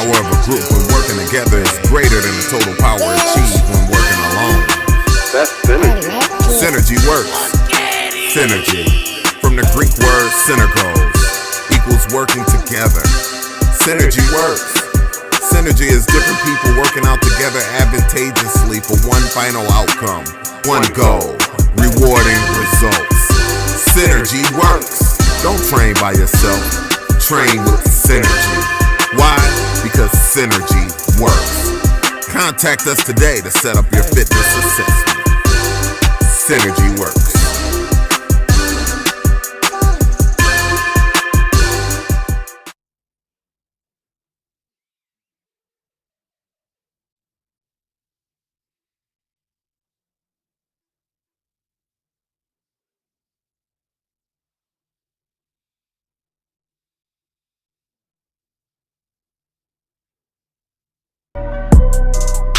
power of a group when working together is greater than the total power achieved when working alone. That's synergy. Synergy works. Synergy, from the Greek word synergos, equals working together. Synergy works. Synergy is different people working out together advantageously for one final outcome, one goal, rewarding results. Synergy works. Don't train by yourself, train with synergy. Why? Because synergy works. Contact us today to set up your fitness assessment. Synergy works.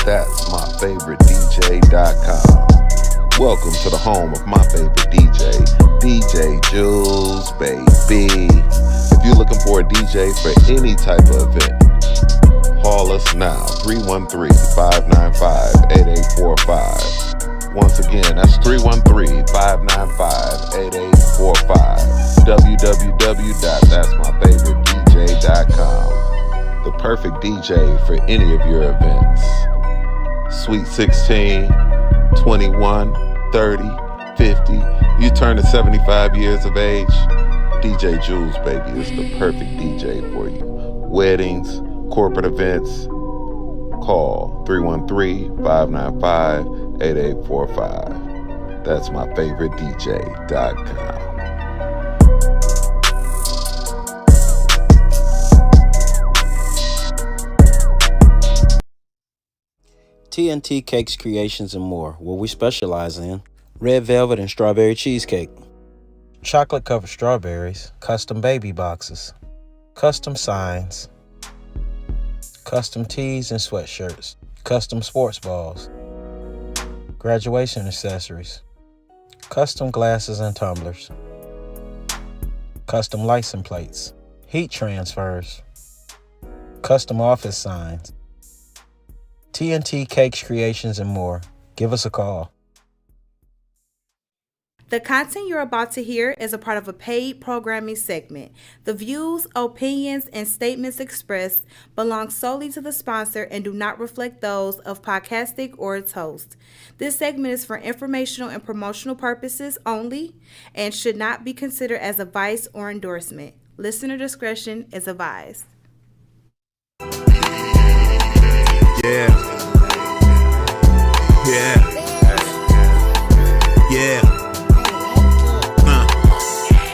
That's myfavoritedj.com. Welcome to the home of my favorite DJ, DJ Jules, baby. If you're looking for a DJ for any type of event, call us now, 313-595-8845. Once again, that's 313-595-8845. www.that'smyfavoritedj.com. The perfect DJ for any of your events. Sweet 16, 21, 30, 50. You turn to 75 years of age, DJ Jules, baby, is the perfect DJ for you. Weddings, corporate events, call 313-595-8845. That's myfavoritedj.com. TNT Cakes, Creations, and More, where we specialize in red velvet and strawberry cheesecake, chocolate-covered strawberries, custom baby boxes, custom signs, custom tees and sweatshirts, custom sports balls, graduation accessories, custom glasses and tumblers, custom license plates, heat transfers, custom office signs. TNT Cakes, Creations, and More. Give us a call. The content you're about to hear is a part of a paid programming segment. The views, opinions, and statements expressed belong solely to the sponsor and do not reflect those of Podcastic or its host. This segment is for informational and promotional purposes only and should not be considered as advice or endorsement. Listener discretion is advised. Yeah.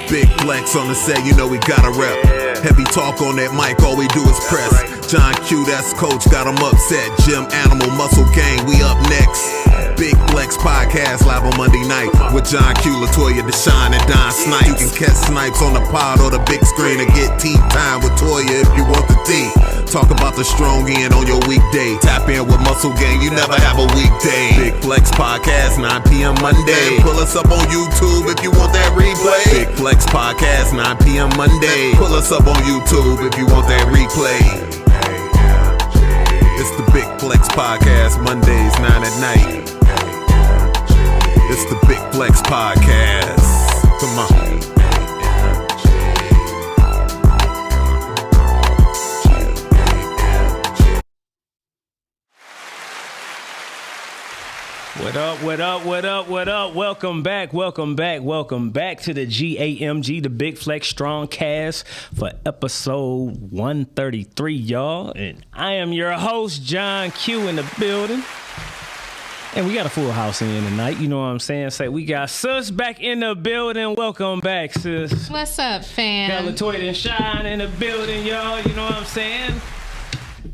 Big Flex on the set, you know we gotta rep. Heavy talk on that mic, all we do is press. John Q, that's coach, got him upset. Gym Animal Muscle Gang, we up next. Big Flex Podcast live on Monday night with John Q, Latoyia Dashawn, and Don Snipes. You can catch Snipes on the pod or the big screen and get tea time with Toya if you want the tea. Talk about the strong end on your weekday. Tap in with Muscle Gang, you never have a weekday. Big Flex Podcast, 9 p.m. Monday. Pull us up on YouTube if you want that replay. Big Flex Podcast, 9 p.m. Monday. Pull us up on YouTube if you want that replay. It's the Big Flex Podcast, Mondays, 9 at night. It's the Big Flex Podcast. Come on. What up? Welcome back to the G.A.M.G, the Big Flex Strongcast for episode 133, y'all. And I am your host, John Q, in the building. And we got a full house in tonight, you know what I'm saying? Say we got Sis back in the building. Welcome back, Sis. What's up, fam? Got Latoyia Dashawn in the building, y'all, you know what I'm saying?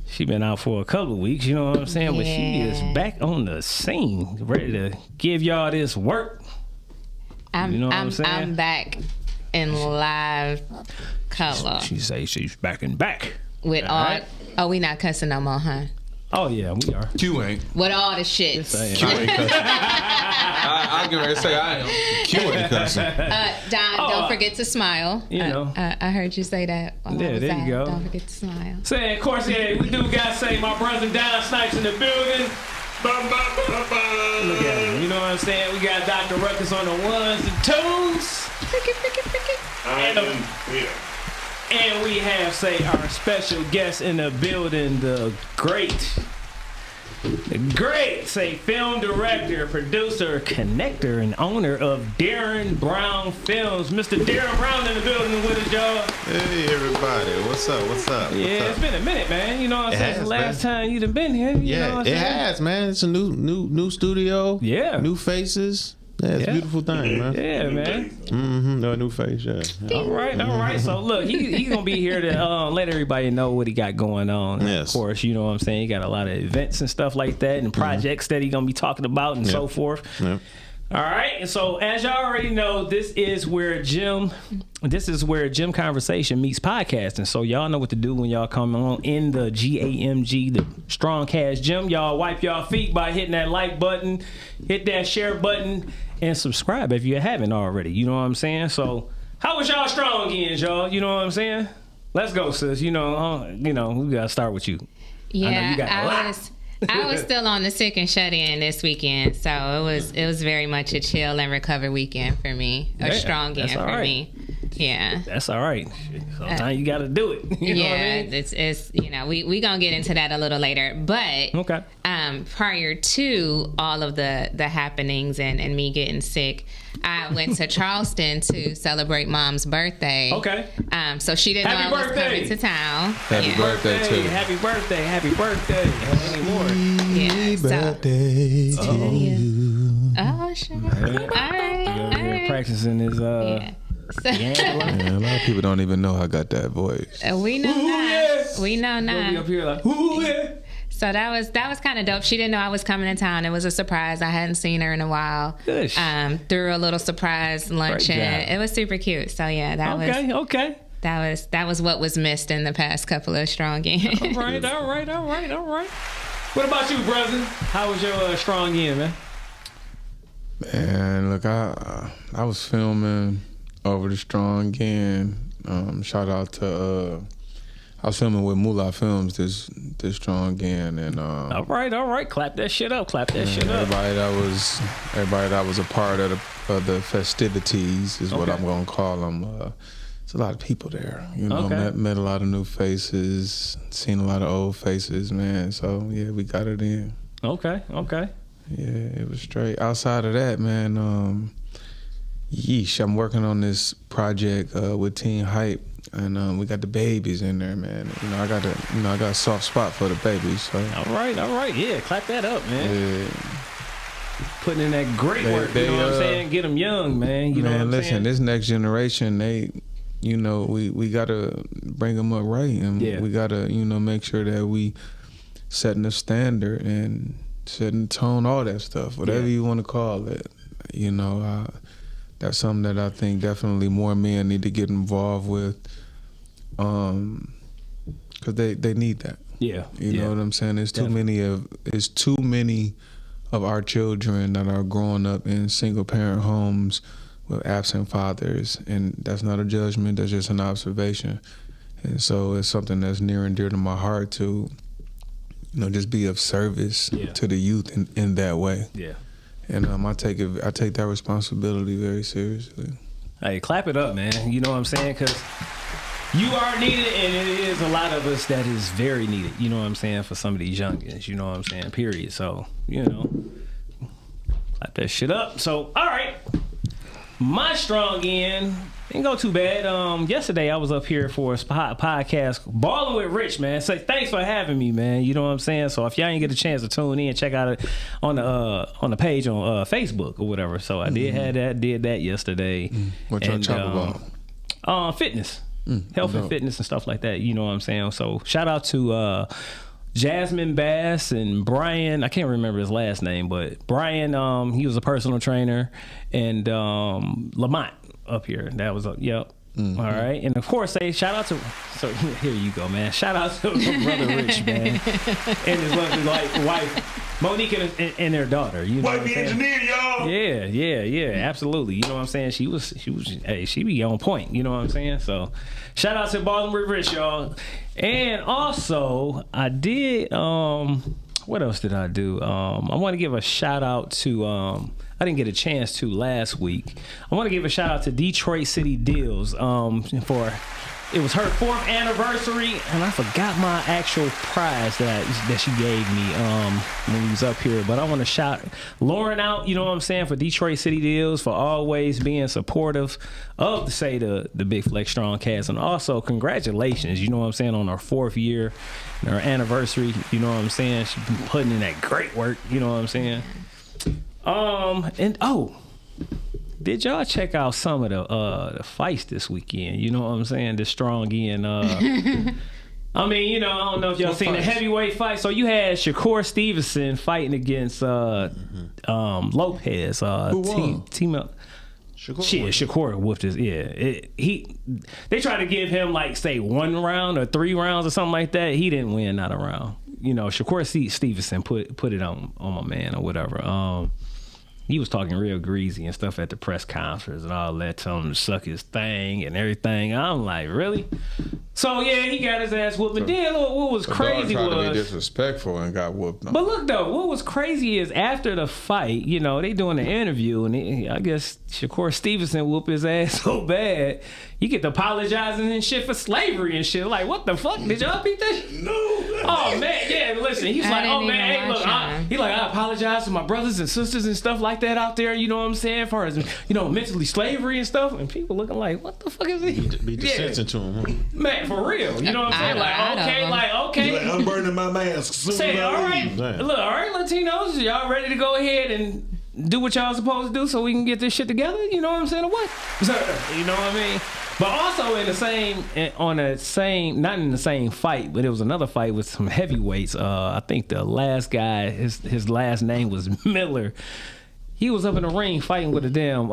She been out for a couple of weeks, you know what I'm saying? But she is back on the scene, ready to give y'all this work. You know what I'm saying? I'm back in live color. She say she's back and back. With all right. Oh, we not cussing no more, huh? Oh yeah, we are. Q ain't. With all the shit. Yes, I am. Q ain't cussing. I get ready to say I am. Q ain't cussing. Don, don't forget to smile. You know. I heard you say that. While I was There you out. go. Don't forget to smile. Say, of course, yeah, we do gotta say my brother Don Snipes in the building. Look at him. You know what I'm saying? We got Dr. Ruckus on the ones and twos. And we have, say, our special guest in the building, the great, say, film director, producer, connector, and owner of Darren Brown Films. Mr. Darren Brown in the building with us, y'all. Hey everybody, what's up? Yeah, it's been a minute, man. You know what I'm saying? Since the last time you done been here. You know what I'm it saying? has, man. It's a new studio. Yeah. New faces. Yeah, it's a beautiful thing, man. Yeah, man. Mm-hmm. No new face, yeah. All right. So look, he's gonna be here to let everybody know what he got going on. Yes. Of course, you know what I'm saying. He got a lot of events and stuff like that, and projects that he gonna be talking about and so forth. Yep. All right, and so as y'all already know, this is where Gym Conversation meets podcasting. So y'all know what to do when y'all come on in the G.A.M.G, the Strongcast Gym. Y'all wipe y'all feet by hitting that like button, hit that share button, and subscribe if you haven't already. You know what I'm saying? So how was y'all strong ends, y'all? You know what I'm saying? Let's go, sis. You know, we gotta start with you. Yeah, I know you got a lot. I was still on the sick and shut in this weekend, so it was very much a chill and recover weekend for me, a strong end for me. Yeah, that's all right. Sometimes you got to do it. You know what I mean? It's we gonna get into that a little later, but okay. Prior to all of the happenings and me getting sick, I went to Charleston to celebrate Mom's birthday. Okay. So she didn't know I was coming to town. Happy birthday to you. Happy birthday. Happy birthday. Anymore. Yeah. Birthday to you. Oh shit. All right. Practicing his Yeah, a lot of people don't even know I got that voice. we know that. We know Be now. up here like, ooh, yeah. So that was kind of dope. She didn't know I was coming to town. It was a surprise. I hadn't seen her in a while. Good. Threw a little surprise lunch Great in. job. It was super cute. So yeah, Okay. that was what was missed in the past couple of strong games. All right. What about you, brother? How was your strong end, man? Man, look, I was filming over the strong end. Shout out to I was filming with Moolah Films this strong end, and All right. Clap that shit up. everybody that was a part of the festivities is what I'm gonna call them. It's a lot of people there, you know. Okay. Met a lot of new faces, seen a lot of old faces, man. So yeah, we got it in. Okay. Yeah, it was straight. Outside of that, man, I'm working on this project with Teen Hype, and we got the babies in there, man. You know, I got a soft spot for the babies. So. All right. Yeah, clap that up, man. Yeah. Putting in that great work. You know what I'm saying? Get them young, man. You know what I'm listen, saying? this next generation, we gotta bring them up right, and we gotta, make sure that we setting the standard and setting the tone, all that stuff, whatever you want to call it. That's something that I think definitely more men need to get involved with, because they need that. Yeah. You know what I'm saying? There's too many of our children that are growing up in single parent homes with absent fathers, and that's not a judgment, that's just an observation. And so it's something that's near and dear to my heart to, just be of service to the youth in that way. Yeah. And I take that responsibility very seriously. Hey, clap it up, man. You know what I'm saying? Because you are needed, and it is a lot of us that is very needed. You know what I'm saying? For some of these youngins, you know what I'm saying? Period. So, clap that shit up. So, all right. My strong end didn't go too bad. Yesterday I was up here for a podcast, Ballin' with Rich, man. So thanks for having me, man. You know what I'm saying? So if y'all ain't get a chance to tune in, check out it on the page on Facebook or whatever. So I did that yesterday. What y'all talk about? Fitness, health and fitness and stuff like that. You know what I'm saying? So shout out to Jasmine Bass and Brian, I can't remember his last name, but Brian, he was a personal trainer, and Lamont up here. That was All right, and of course, say shout out to. So here you go, man. Shout out to brother Rich, man, and his lovely wife Monique and their daughter. You know what I'm saying? Engineer, y'all. Yeah, absolutely. You know what I'm saying? She was. Hey, she be on point. You know what I'm saying? So, shout out to Baltimore Rich, y'all. And also, I did. What else did I do? I want to give a shout out to. I didn't get a chance to last week. I want to give a shout out to Detroit City Deals for it was her 4th anniversary, and I forgot my actual prize that she gave me when we was up here. But I want to shout Lauren out, you know what I'm saying, for Detroit City Deals for always being supportive of the Big Flex Strongcast, and also congratulations, you know what I'm saying, on her 4th year and her anniversary. You know what I'm saying? She's been putting in that great work. You know what I'm saying? Did y'all check out some of the fights this weekend? You know what I'm saying? The strong end. I mean, you know, I don't know if y'all seen the heavyweight fight. So you had Shakur Stevenson fighting against Lopez. Who won? Team up. Shakur whooped his. Yeah, they tried to give him like say 1 round or 3 rounds or something like that. He didn't win not a round. You know, Shakur Stevenson put it on my man or whatever. He was talking real greasy and stuff at the press conference and all that, telling him to suck his thing and everything. I'm like, really? So yeah, he got his ass whooped. And then what was crazy was to be disrespectful and got whooped. But look though, what was crazy is after the fight, you know, they doing the interview, and I guess Shakur Stevenson whooped his ass so bad, he get to apologizing and shit for slavery and shit. Like, what the fuck? Did y'all beat that? No. Oh man, yeah. Listen, he's like, oh man, hey, look, I apologize to my brothers and sisters and stuff like that out there. You know what I'm saying? As far as, you know, mentally slavery and stuff, and people looking like, what the fuck is he? Beat the sense into him, huh? Man, for real. You know what I'm saying? Okay. Like, I'm burning my mask. Say, all right, look, all right, Latinos, y'all ready to go ahead and do what y'all supposed to do so we can get this shit together? You know what I'm saying? Or what? You know what I mean? But also not in the same fight, but it was another fight with some heavyweights. I think the last guy, his last name was Miller. He was up in the ring fighting with a damn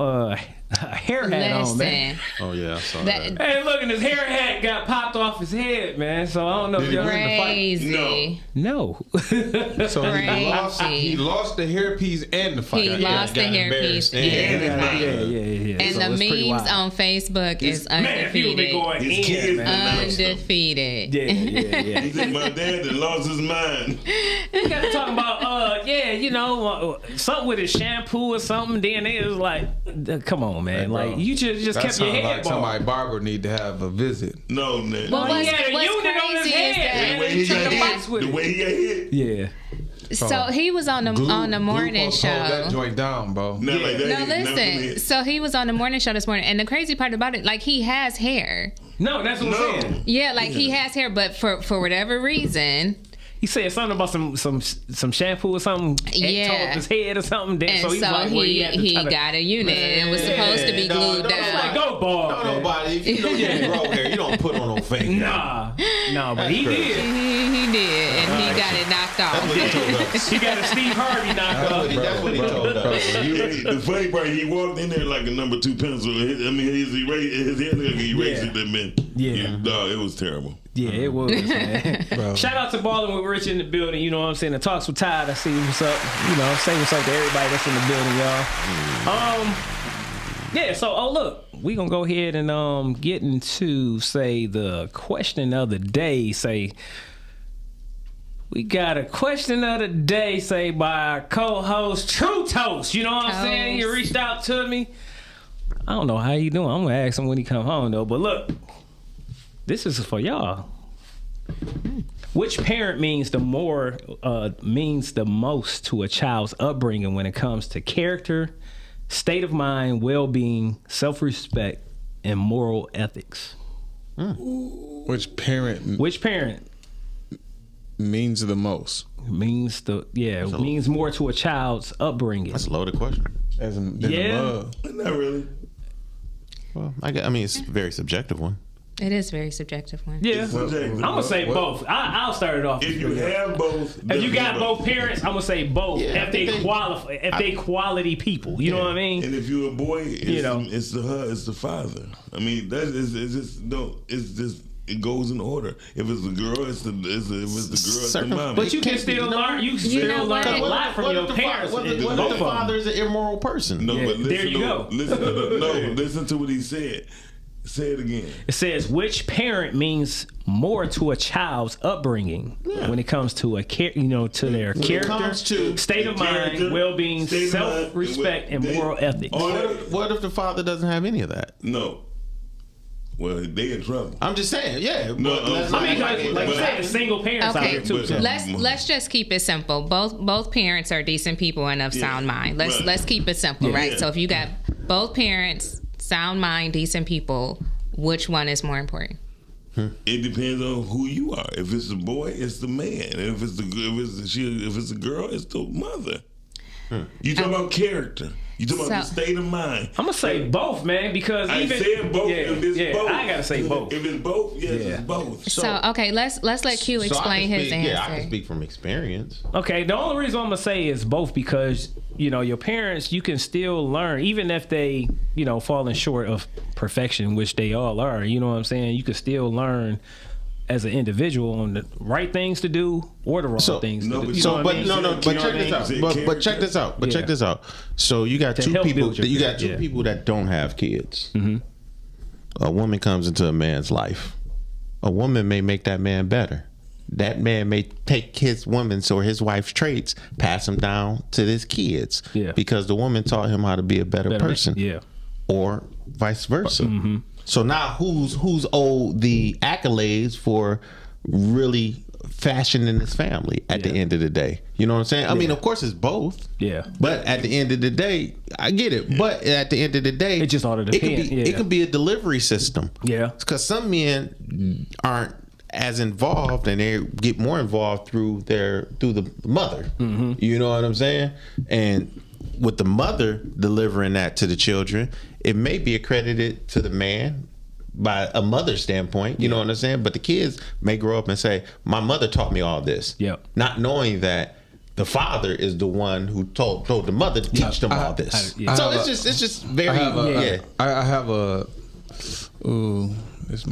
hair hat on, man. Oh yeah, I saw that. Hey, look, and his hair hat got popped off his head, man. So I don't know if y'all in the fight. No. So he lost the hairpiece and the fight. He lost the hairpiece. Yeah. And so the memes on Facebook is undefeated. Undefeated. Yeah. He said, my dad that lost his mind. He got to talk about, you know, something with his shampoo or something. Then it was like, come on, man. Hey, like, you just kept your head like somebody barber need to have a visit. No, man. Well, he had a unit on his head. The way he got hit. Yeah. So he was on the morning show. Hold that joint down, bro. Not like that. No, listen. So he was on the morning show this morning, and the crazy part about it, like, he has hair. No, that's what I'm saying. Yeah, like he has hair, but for whatever reason. He said something about some shampoo or something. Tore up his head or something. And so he got a unit. It was supposed to be glued down. Like, go bald. No, nobody. If you know you can grow hair, you don't put on no fake. Nah, but he did. He did, and he got it knocked off. That's what he told us. He got a Steve Harvey knocked off. That's what he told us. The funny part, he walked in there like a number 2 pencil. His head like he erased it. That meant, it was terrible. Yeah, it was, man. Shout out to Ballin' with Rich in the building. You know what I'm saying? The talks were tired. I see what's up. You know, say what's up to everybody that's in the building, y'all. Yeah. So, look, we gonna go ahead and get into the question of the day. We got a question of the day, by our co-host True Toast. You know what I'm saying? He reached out to me. I don't know how he doing. I'm gonna ask him when he come home though. But look. This is for y'all. Which parent means the most to a child's upbringing when it comes to character, state of mind, well-being, self-respect, and moral ethics? Which parent means the most? Means more to a child's upbringing. That's a loaded question. The love. Not really. Well, I mean, it's a very subjective one. It is very subjective one. Yeah, It's subjective. I'm gonna say both. I'll start it off. If you have both, if you got both parents, I'm gonna say both. Yeah, if they qualify, if they quality people, you know what I mean. And if you're a boy, it's, You know. it's the father. I mean, that is it's just no. It's just it goes in order. If it's the girl, it's the mom. But you can still learn. You still learn a lot from your parents. What if the father is an immoral person? No, but listen, there you go. Listen to what he said. Say it again. It says which parent means more to a child's upbringing when it comes to to their character, state of mind, well-being, self-respect, and moral ethics. What if the father doesn't have any of that? No. Well, they in trouble. I'm just saying, yeah. No, I mean, like you said, single parents out here too. Let's just keep it simple. Both parents are decent people and of sound mind. Let's keep it simple, right? So if you got both parents, sound mind, decent people, which one is more important? It depends on who you are. If it's a boy, it's the man. And if it's a girl, it's the mother. You talk about character. You talk about the state of mind. I'm gonna say both, man, because I even said both. If it's both, I gotta say both. If it's both, it's both. So okay, let's let Q explain his answer. Yeah, I can speak from experience. Okay, the only reason I'm gonna say is both because your parents, you can still learn, even if they falling short of perfection, which they all are. You know what I'm saying? You can still learn as an individual on the right things to do or the wrong things to do. But check this out. So you got two people. You got two people that don't have kids. Mm-hmm. A woman comes into a man's life. A woman may make that man better. That man may take his woman's or his wife's traits, pass them down to his kids. Yeah. Because the woman taught him how to be a better person. Yeah. Or vice versa. Mm-hmm. So now who's owed the accolades for really fashioning his family at the end of the day? You know what I'm saying? I mean, of course it's both. Yeah. But at the end of the day, I get it. But at the end of the day, it just ought to depend. It can be a delivery system. Yeah. Because some men aren't as involved, and they get more involved through the mother. Mm-hmm. You know what I'm saying? And with the mother delivering that to the children, it may be accredited to the man by a mother's standpoint, you know what I'm saying? But the kids may grow up and say, my mother taught me all this. Yep. Not knowing that the father is the one who told the mother to teach them all this. So it's just very I have a this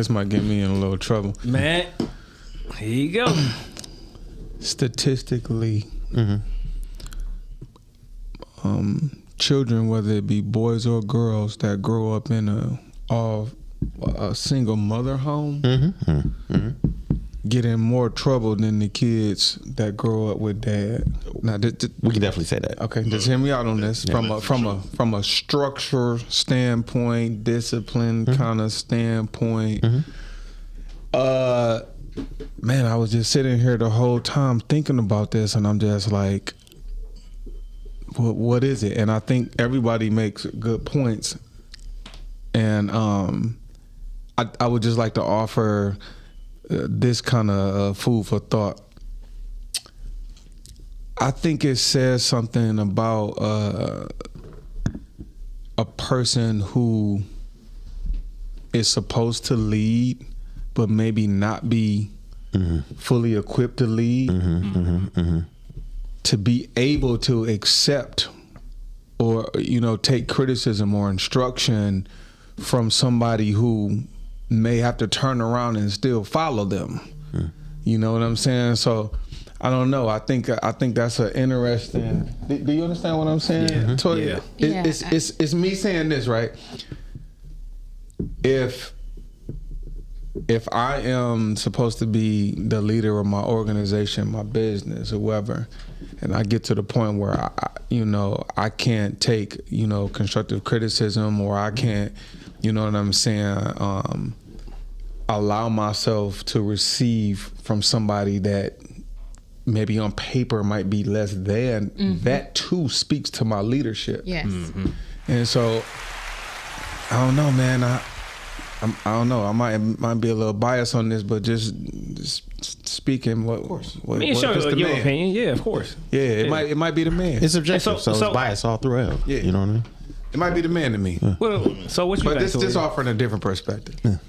might get me in a little trouble. Man, here you go. Statistically, children, whether it be boys or girls that grow up in a single mother home, get in more trouble than the kids that grow up with dad. Now, we can definitely say that. Okay, just hear me out on this from a structure standpoint, discipline kind of standpoint. Man, I was just sitting here the whole time thinking about this, and I'm just like, what is it? And I think everybody makes good points, and I would just like to offer this kind of food for thought. I think it says something about a person who is supposed to lead, but maybe not be fully equipped to lead, to be able to accept or take criticism or instruction from somebody who may have to turn around and still follow them. You know what I'm saying? So I don't know. I think that's an interesting. Do you understand what I'm saying? Yeah. Toya? It's me saying this, right? If I am supposed to be the leader of my organization, my business, whoever, and I get to the point where I can't take constructive criticism, or I can't, you know what I'm saying, allow myself to receive from somebody that maybe on paper might be less than, that too speaks to my leadership. Yes. And so I don't know, man. I don't know. I might be a little biased on this, but just speaking, what? Of course. Your opinion. Yeah, of course. Yeah, it might be the man. It's subjective, so it's biased all throughout. Yeah, you know what I mean. It might be the man to me. Well, so what you? But this offering a different perspective.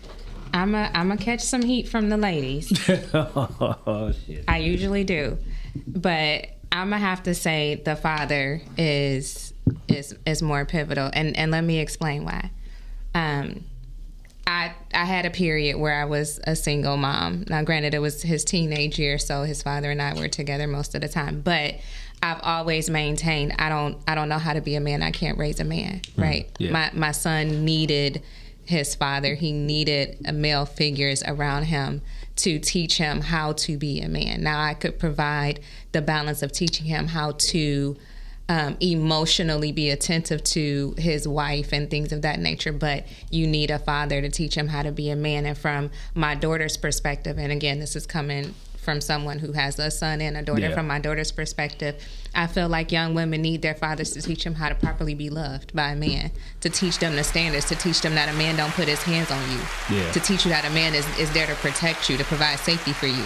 I'm a catch some heat from the ladies. Oh shit! I usually do, but I'm gonna have to say the father is more pivotal, and let me explain why. I had a period where I was a single mom. Now, granted, it was his teenage years, so his father and I were together most of the time. But I've always maintained I don't know how to be a man. I can't raise a man, right? Yeah. My son needed his father. He needed male figures around him to teach him how to be a man. Now, I could provide the balance of teaching him how to emotionally be attentive to his wife and things of that nature, but you need a father to teach him how to be a man. And from my daughter's perspective, and again, this is coming from someone who has a son and a daughter, from my daughter's perspective, I feel like young women need their fathers to teach them how to properly be loved by a man, to teach them the standards, to teach them that a man don't put his hands on you, to teach you that a man is there to protect you, to provide safety for you.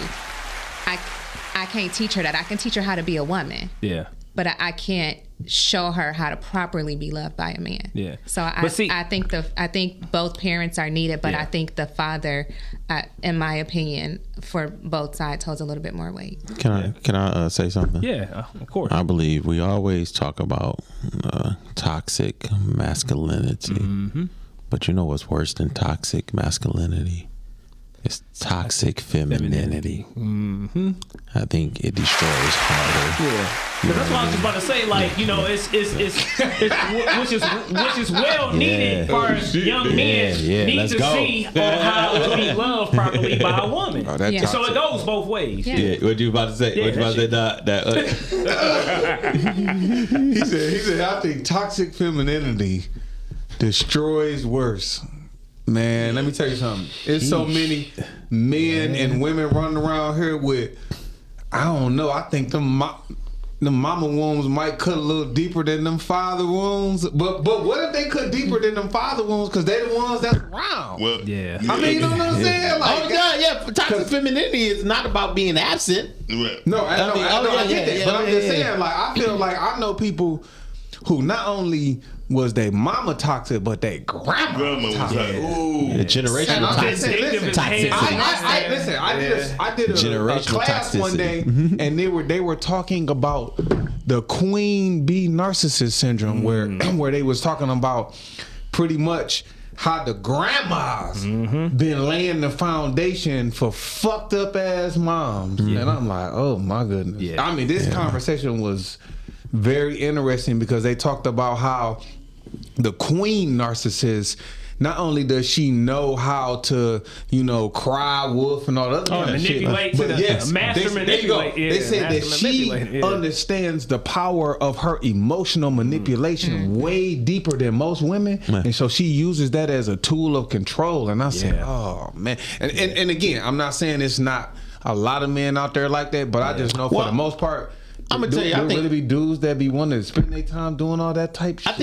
I can't teach her that. I can teach her how to be a woman. Yeah. But I can't show her how to properly be loved by a man. Yeah. So I think both parents are needed, but I think the father, in my opinion, for both sides, holds a little bit more weight. Can I say something? Yeah, of course. I believe we always talk about toxic masculinity, but you know what's worse than toxic masculinity? It's toxic femininity. I think it destroys harder. Yeah, that's what I was just about to say. Like, you know, it's which is well needed as far as young men need to see how to be loved properly by a woman. So it goes both ways. Yeah. What you about to say? What you about to say? He said, I think toxic femininity destroys worse. Man, let me tell you something. It's so many men and women running around here with, I don't know, I think the mama wounds might cut a little deeper than them father wounds. But what if they cut deeper than them father wounds because they're the ones that's around? Well, I mean, you know what I'm saying? Like, oh, God, toxic femininity is not about being absent. No, I get that. But I'm just saying, like, I feel like I know people who not only was their mama toxic, but their grandma was toxic. The generational toxicity. I did a class one day, and they were talking about the queen bee narcissist syndrome, where they was talking about pretty much how the grandmas been laying the foundation for fucked up ass moms. And I'm like, oh my goodness. I mean, this conversation was very interesting because they talked about how the queen narcissist, not only does she know how to, cry wolf and all that other shit, but master manipulate. They said that she understands the power of her emotional manipulation way deeper than most women, and so she uses that as a tool of control. And I said, oh man, and again, I'm not saying it's not a lot of men out there like that, but I just know for the most part. I'm gonna tell you, I think really be dudes that be wanting to spend their time doing all that type shit. I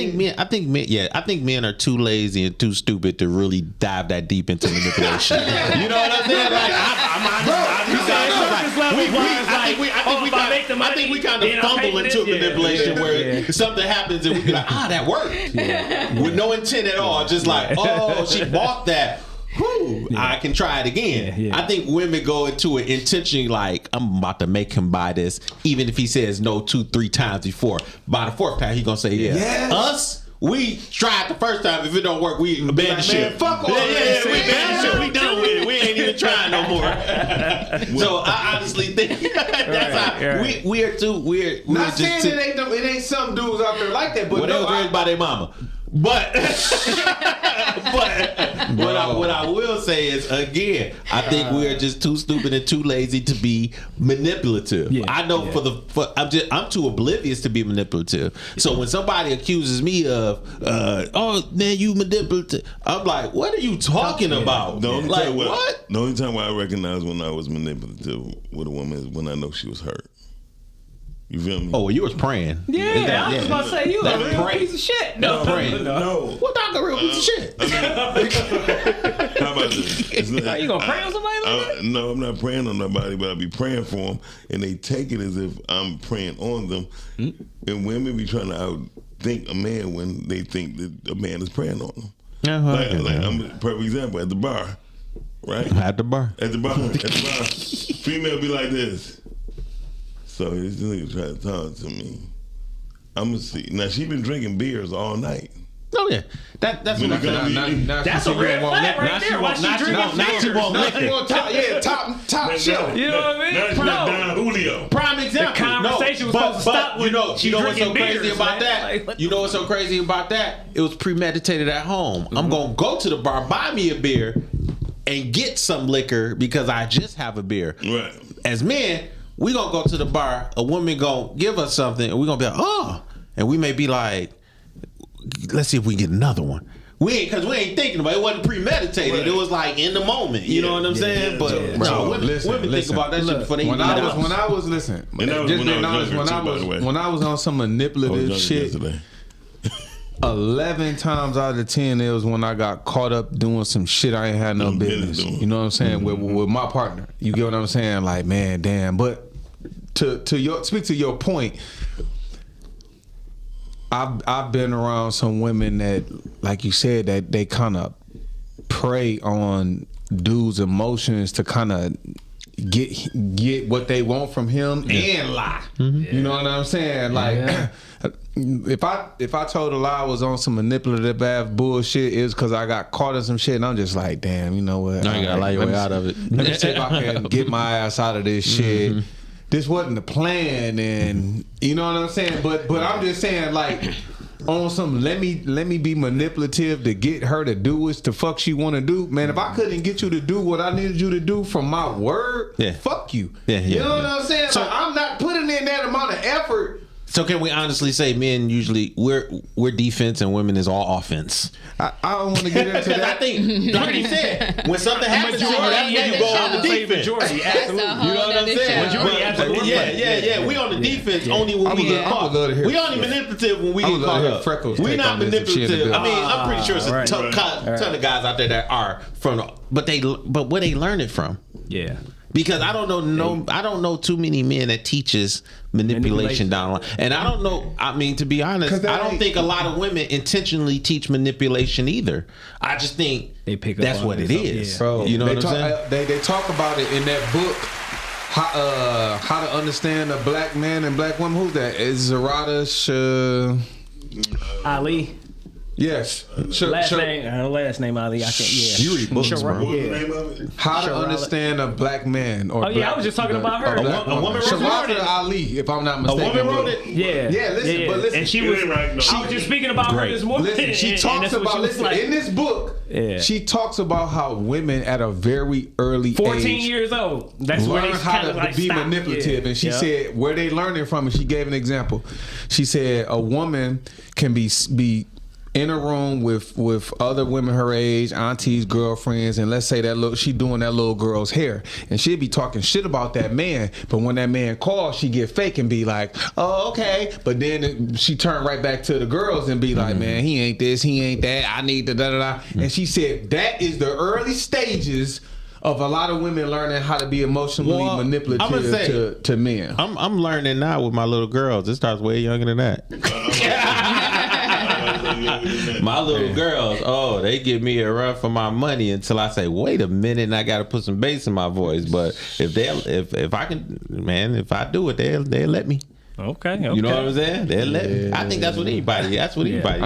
think men are too lazy and too stupid to really dive that deep into manipulation. You know what I'm saying? Like, I think we kind of fumble into manipulation where something happens and we be like, that worked, with no intent at all. Just like, oh, she bought that. I can try it again. I think women go into it intentionally like, I'm about to make him buy this, even if he says no 2-3 times before. By the fourth time, he gonna say yes. Us, we tried the first time. If it don't work, we abandon shit. Fuck all that. We abandon shit. We done with it. We ain't even trying no more. So I honestly think that's how we are too. We're not saying it ain't some dudes out there like that, but they was raised by their mama. But what I will say is, again, I think we are just too stupid and too lazy to be manipulative. I know I'm too oblivious to be manipulative. So when somebody accuses me of, oh man, you manipulative, I'm like, what are you talking about? The only time where I recognize when I was manipulative with a woman is when I know she was hurt. You feel me? Oh, well, you was praying. I was about to say, you a real piece of shit. No. What dog a real piece of shit? How about this? Are you gonna pray on somebody like that? No, I'm not praying on nobody, but I be praying for them, and they take it as if I'm praying on them. And women be trying to outthink a man when they think that a man is praying on them. Like I'm a perfect example at the bar. right? At the bar. At the bar. Female be like this. So this nigga trying to talk to me. I'm gonna see. Now she been drinking beers all night. Oh yeah, that's what I'm saying. That's a red flag right there. Why she drinking? Now she won't liquor. Top shelf. You know what I mean? Now she Don Julio. Prime example. The conversation was supposed to stop when you know what's so crazy beers, about man. that? You know what's so crazy about that? It was premeditated at home. I'm gonna go to the bar, buy me a beer, and get some liquor because I just have a beer. Right. As men, we gonna go to the bar. A woman gonna give us something, and we gonna be like, oh, and we may be like, let's see if we can get another one. We ain't thinking about it. It wasn't premeditated. Right. It was like in the moment. You know what I'm saying? Yeah, but bro, women think about that shit before they when I was on some manipulative shit. 11 times out of 10, it was when I got caught up doing some shit I ain't had no business. You know what I'm saying? With my partner. You get what I'm saying? Like, man, damn. But speak to your point. I've been around some women that, like you said, that they kind of prey on dudes' emotions to kind of get what they want from him and lie. You know what I'm saying? Like, if I told a lie I was on some manipulative ass bullshit, it's because I got caught in some shit, and I'm just like, damn, you know what? Now you gotta lie your way out of it. Let me see if I can get my ass out of this shit. This wasn't the plan, and you know what I'm saying. But I'm just saying, like, on some let me be manipulative to get her to do what the fuck she want to do. Man, if I couldn't get you to do what I needed you to do from my word, fuck you. You know what I'm saying? So, like, I'm not putting in that amount of effort. So can we honestly say men usually we're defense and women is all offense? I don't want to get into that. I think, like you said, when something happens to you, that's when you go on the defense. Majority, absolutely. You know what I'm saying? Majority, absolutely. Yeah. We on the defense only when we get caught. We only manipulative when we get caught up. We not manipulative. I mean, I'm pretty sure it's a ton of guys out there that are but where they learn it from? Yeah. Because I don't know too many men that teaches manipulation down the line. And I don't know, I mean, to be honest, I don't think a lot of women intentionally teach manipulation either. I just think they pick up that's what it is. Yeah. Bro, you know what I'm saying? They talk about it in that book, How to Understand a Black Man and Black Woman. Who's that? Is Zarada Ali. Yes. Her last name Ali. I can't. Yeah. You read books, bro. What's the name of it? How to Understand a Black Man. Or I was just talking about her. A woman wrote it. Ali, if I'm not mistaken. A woman wrote it. Yeah. But listen. And she was. I was just speaking about her this morning. Listen, she talks about. Listen, in this book, she talks about how women at a very early 14 years old. That's where they how to like be manipulative. And she said where they learned it from. And she gave an example. She said a woman can be in a room with other women her age, aunties, girlfriends, and let's say that she doing that little girl's hair, and she'd be talking shit about that man, but when that man calls, she get fake and be like, oh, okay, but then she turn right back to the girls and be like, man, he ain't this, he ain't that, I need the da-da-da. And she said that is the early stages of a lot of women learning how to be emotionally manipulative to men. I'm learning now with my little girls. It starts way younger than that. My little girls, they give me a run for my money until I say, wait a minute, and I got to put some bass in my voice. But if I do it, they'll let me. Okay. You know what I'm saying? They'll let me. I think that's what anybody. I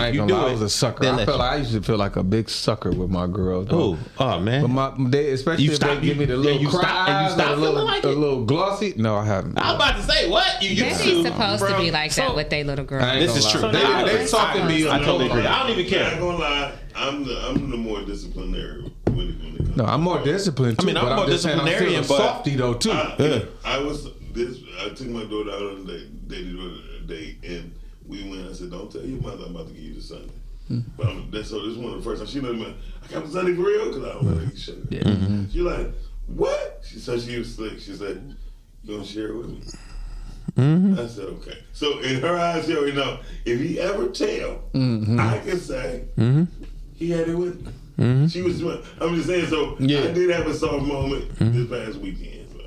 ain't gonna lie, I was a sucker. I used to feel like a big sucker with my girls. Oh man. But especially if they give me the little cries, a little glossy. No, I haven't. I was about to say what you used to. They're supposed to be like that with their little girls. This is true. They talk to me. I totally agree. I don't even care. I'm not gonna lie. I'm the more disciplinary when it comes. No, I'm more disciplined too. I'm more disciplinarian, but softy though too. I took my daughter out on a date, and we went. I said, "Don't tell your mother I'm about to give you the Sunday." But this is one of the first times she knows I got the Sunday for real because I don't want to eat shit. She like, what? She was slick. She said, "You gonna share it with me?" I said, "Okay." So in her eyes, she already know if he ever tell, I can say he had it with me. She was. I'm just saying. So I did have a soft moment this past weekend. So.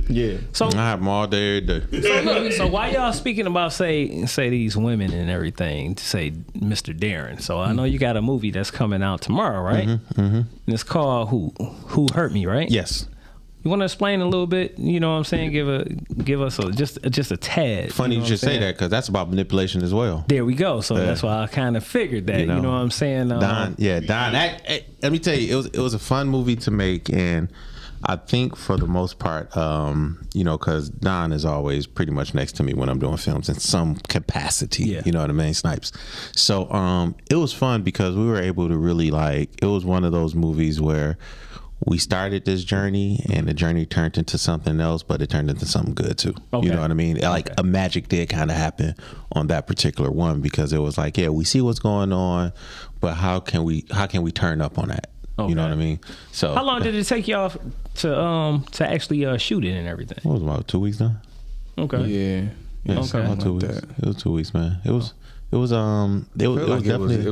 Yeah. So I have them all day, every day. So look, so why y'all speaking about say these women and everything to say Mr. Darren? So I know you got a movie that's coming out tomorrow, right? And it's called Who Hurt Me, right? Yes. You want to explain a little bit? You know what I'm saying? Give us just a tad. Funny you know should what I'm say that because that's about manipulation as well. There we go. So that's why I kind of figured that. You know what I'm saying? Don. Let me tell you, it was a fun movie to make, and I think for the most part, because Don is always pretty much next to me when I'm doing films in some capacity. Yeah. You know what I mean? Snipes. So it was fun because we were able to really it was one of those movies where we started this journey and the journey turned into something else, but it turned into something good too. Okay. You know what I mean? Like a magic did kind of happen on that particular one because it was like, yeah, we see what's going on, but how can we turn up on that? Okay. You know what I mean? So how long did it take y'all to actually shoot it and everything? It was about 2 weeks now. Okay. Yeah. Something like 2 weeks. that. It was 2 weeks, man. It was definitely.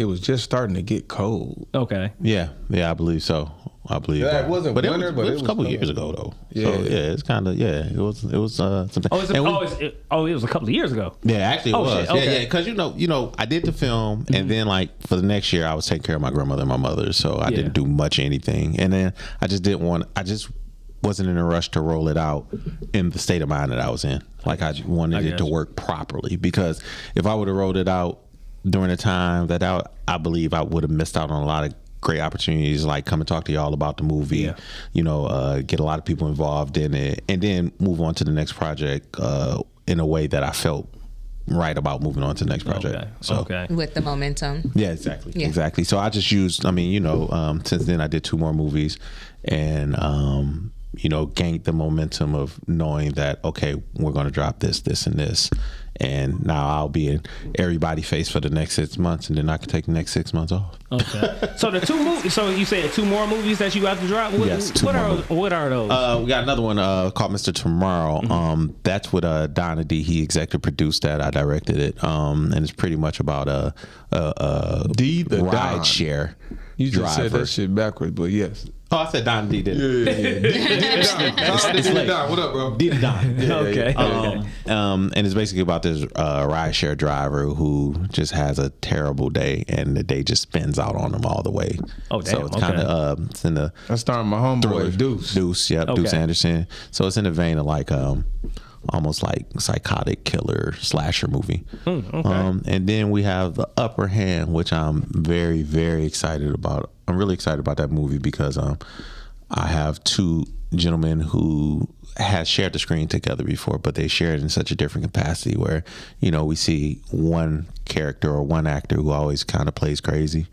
It was just starting to get cold. Okay. Yeah, I believe so. I believe. Yeah, it wasn't but winter, it but was a couple years ago though. Yeah. So, it's kind of It was something. It was a couple of years ago. Yeah, actually it was. Shit. Okay. Yeah, because you know, I did the film, and then for the next year, I was taking care of my grandmother and my mother, so I didn't do much anything, and then I just wasn't in a rush to roll it out in the state of mind that I was in. Like I wanted it to work properly, because if I would have rolled it out during a time that I believe I would have missed out on a lot of great opportunities, like come and talk to y'all about the movie, get a lot of people involved in it, and then move on to the next project in a way that I felt right about moving on to the next project. With the momentum. Yeah, exactly. So I just used, since then I did 2 more movies, and gained the momentum of knowing that, okay, we're going to drop this, and this. And now I'll be in everybody's face for the next 6 months, and then I can take the next 6 months off. Okay. So the 2 movies. So you said 2 more movies that you have to drop. What are those? We got another one called Mr. Tomorrow. That's with Donna D. He executive produced that. I directed it. And it's pretty much about a ride share. You just driver. said that shit backwards, but yes. Oh, I said Don D. Did Don. What up, bro? D. Don. Okay. And it's basically about this rideshare driver who just has a terrible day, and the day just spins out on him all the way. Oh, damn. So it's kind of it's in the. That's starring my homeboy Deuce. Yep, Deuce Anderson. So it's in the vein of almost like psychotic killer slasher movie. And then we have The Upper Hand, which I'm very, very excited about. I'm really excited about that movie because I have 2 gentlemen who has shared the screen together before, but they shared in such a different capacity where, we see one character or one actor who always kind of plays crazy.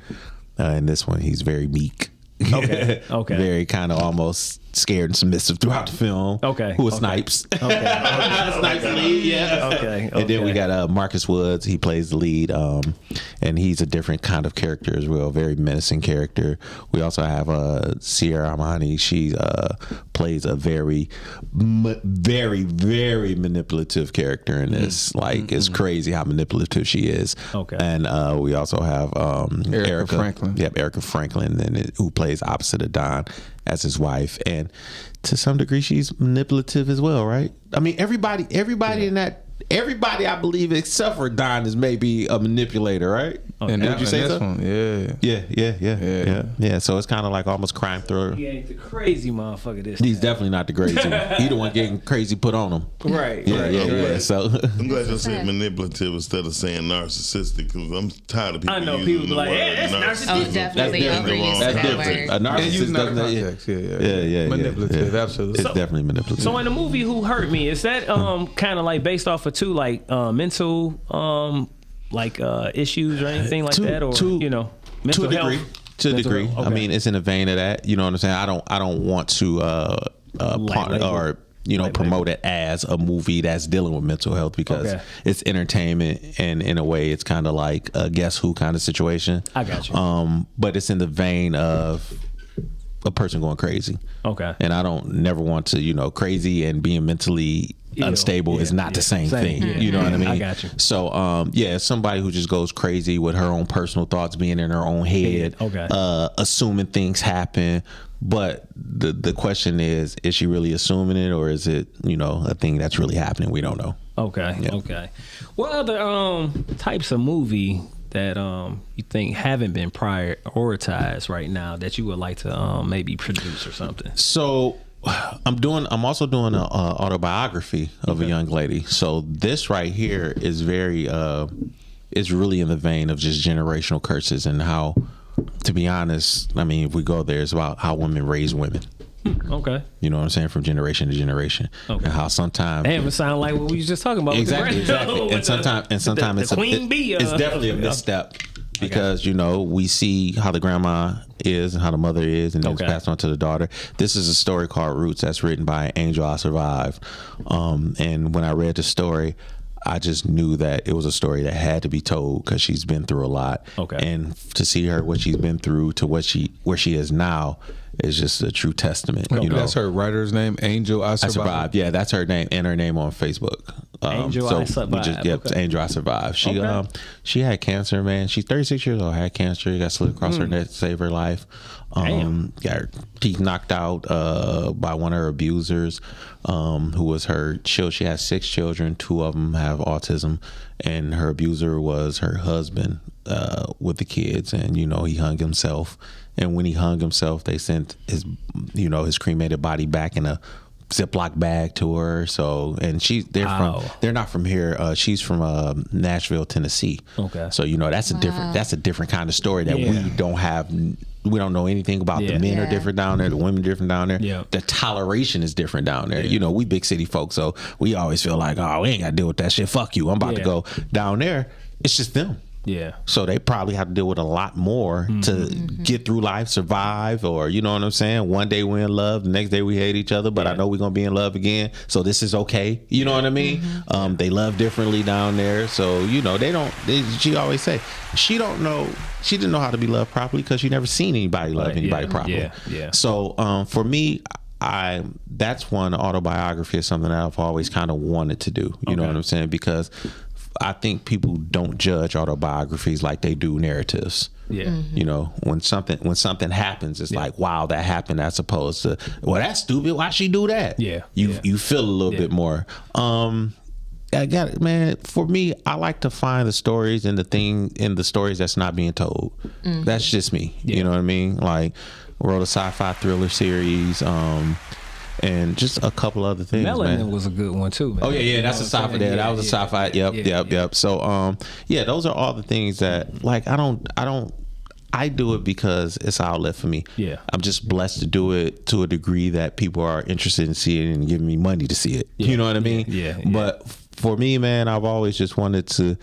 In this one, he's very meek. Okay. Very kind of almost scared and submissive throughout the film. Okay. Who is Snipes? Snipes lead, yeah. Okay. And then we got Marcus Woods. He plays the lead, and he's a different kind of character as well. Very menacing character. We also have Sierra Armani. She plays a very, very, very manipulative character in this. It's crazy how manipulative she is. Okay. And we also have Erica Franklin. Yep, Erica Franklin, who plays opposite of Don as his wife, and to some degree she's manipulative as well, right? I mean, everybody in that, I believe except for Don is maybe a manipulator, right? And would you say so? Yeah. So it's kind of like almost crime thriller. He ain't the crazy motherfucker. He's definitely not the crazy one. He the one getting crazy put on him. Right. Yeah. So I'm glad you said manipulative instead of saying narcissistic, because I'm tired of people. I know using people the like, word that's narcissistic. Oh, definitely overuse That's that different. word. A narcissist doesn't. Context. Yeah. Manipulative, absolutely. It's definitely manipulative. So in the movie Who Hurt Me, is that kind of like based off of 2 mental issues or anything like that, or mental health? To a degree. Okay. I mean, it's in the vein of that. You know what I'm saying? I don't want to promote it as a movie that's dealing with mental health, because it's entertainment, and in a way it's kind of like a Guess Who kind of situation. I got you. But it's in the vein of a person going crazy. Okay. And I don't never want to, crazy and being mentally unstable is not the same thing. Yeah. You know what I mean? I got you. So, somebody who just goes crazy with her own personal thoughts, being in her own head, assuming things happen. But the question is she really assuming it, or is it, a thing that's really happening? We don't know. Okay. Yeah. Okay. What other types of movie that you think haven't been prioritized right now that you would like to maybe produce or something? So I'm also doing an autobiography of a young lady. So this right here is very is really in the vein of just generational curses and how, to be honest, I mean, if we go there, it's about how women raise women. Okay. You know what I'm saying? From generation to generation. Okay. And how sometimes damn, it sounds like what we was just talking about. Exactly. And sometimes it's definitely a misstep. Because, we see how the grandma is and how the mother is, and then it's passed on to the daughter. This is a story called Roots that's written by Angel I Survive. And when I read the story, I just knew that it was a story that had to be told because she's been through a lot. Okay. And to see her, what she's been through to where she is now is just a true testament. That's her writer's name, Angel I Survive. Yeah, that's her name, and her name on Facebook. Angel I Survive. Angel I Survive. She had cancer, man. She's 36 years old, had cancer. Got slit across her neck to save her life. Got her teeth knocked out by one of her abusers, who was her child. She has 6 children. 2 of them have autism, and her abuser was her husband with the kids. And he hung himself. And when he hung himself, they sent his cremated body back in a Ziploc bag to her. So, and they're not from here. She's from Nashville, Tennessee. Okay. So that's a different kind of story that we don't have. We don't know anything about. The men are different down there. The women are different down there. Yeah. The toleration is different down there. We big city folks, so we always feel like, oh, we ain't got to deal with that shit. Fuck you. I'm about to go down there. It's just them. Yeah. So they probably have to deal with a lot more to get through life, survive, or you know what I'm saying? One day we're in love, the next day we hate each other, but I know we're gonna be in love again. So this is okay. You know what I mean? They love differently down there. So she always say she didn't know how to be loved properly because she never seen anybody love anybody properly. Yeah. So for me, that's one autobiography is something that I've always kind of wanted to do. You know what I'm saying? Because I think people don't judge autobiographies like they do narratives. Yeah. When something happens, it's like, wow, that happened, as opposed to, well, that's stupid. Why'd she do that? Yeah. You feel a little bit more. I got it, man. For me, I like to find the stories and the stories that's not being told. That's just me. You know what I mean? Like, wrote a sci-fi thriller series. And just a couple other things. Melanin was a good one too, man. Oh yeah, that's a sci-fi. That was a sci-fi. Yep. So those are all the things that, like, I do it because it's an outlet for me. Yeah. I'm just blessed to do it to a degree that people are interested in seeing it and giving me money to see it. You know what I mean? Yeah. But for me, man, I've always just wanted to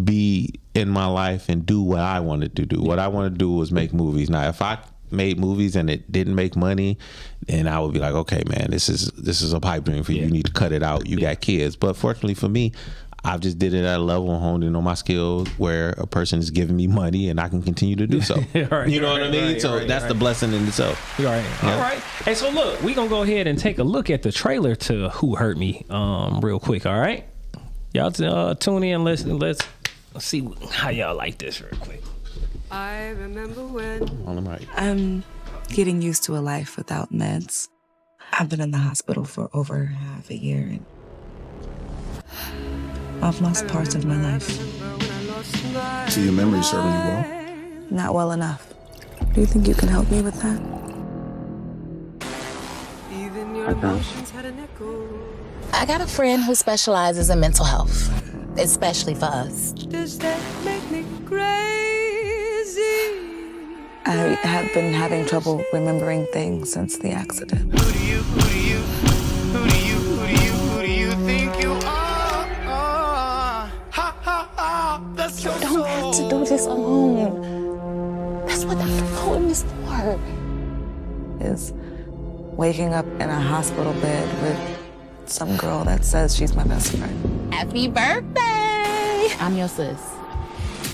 be in my life and do what I wanted to do. What I wanted to do was make movies. Now, if I made movies and it didn't make money, and I would be like, okay, man, this is a pipe dream for you. You need to cut it out. You got kids. But fortunately for me, I've just did it at a level and honed in on my skills where a person is giving me money and I can continue to do so. Right, you know what I mean? Right, so that's the blessing in itself. Right. Yeah. All right. Hey, so look, we're going to go ahead and take a look at the trailer to Who Hurt Me real quick, all right? Y'all tune in. Let's see how y'all like this real quick. I remember when I'm getting used to a life without meds. I've been in the hospital for over half a year and I've lost parts of my life. So your memory's serving you well? Not well enough. Do you think you can help me with that? I got a friend who specializes in mental health, especially for us. Does that make me crazy? I have been having trouble remembering things since the accident. Who do you think you are? Ha ha ha, that's you don't have to do this alone. That's what Dr. Fulton is for. Is waking up in a hospital bed with some girl that says she's my best friend. Happy birthday! I'm your sis.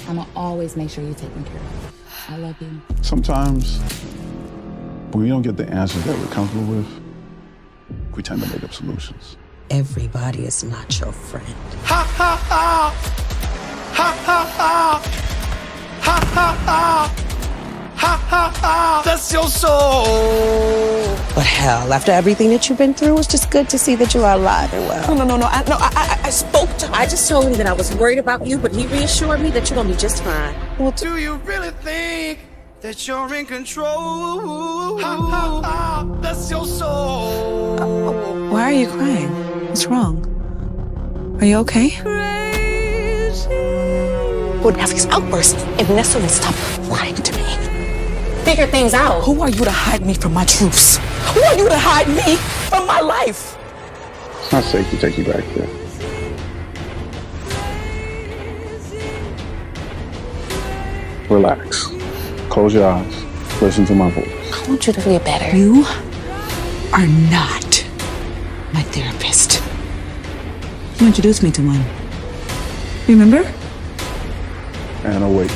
I'ma always make sure you're taken care of. I love you. Sometimes, when we don't get the answers that we're comfortable with, we tend to make up solutions. everybody is not your friend. Ha ha ha! Ha ha ha! Ha ha ha! Ha ha ha! That's your soul! But hell, after everything that you've been through, it's just good to see that you are alive and well. No. I spoke to him. I just told him that I was worried about you, but he reassured me that you're gonna be just fine. Well, do you really think that you're in control? Ha ha ha! That's your soul! Why are you crying? What's wrong? Are you okay? Would have these outbursts if Nessa would stop lying to me. Figure things out. Who are you to hide me from my truths? Who are you to hide me from my life? It's not safe to take you back there. Relax. Close your eyes. Listen to my voice. I want you to feel better. You are not my therapist. You introduced me to one. Remember? And awake.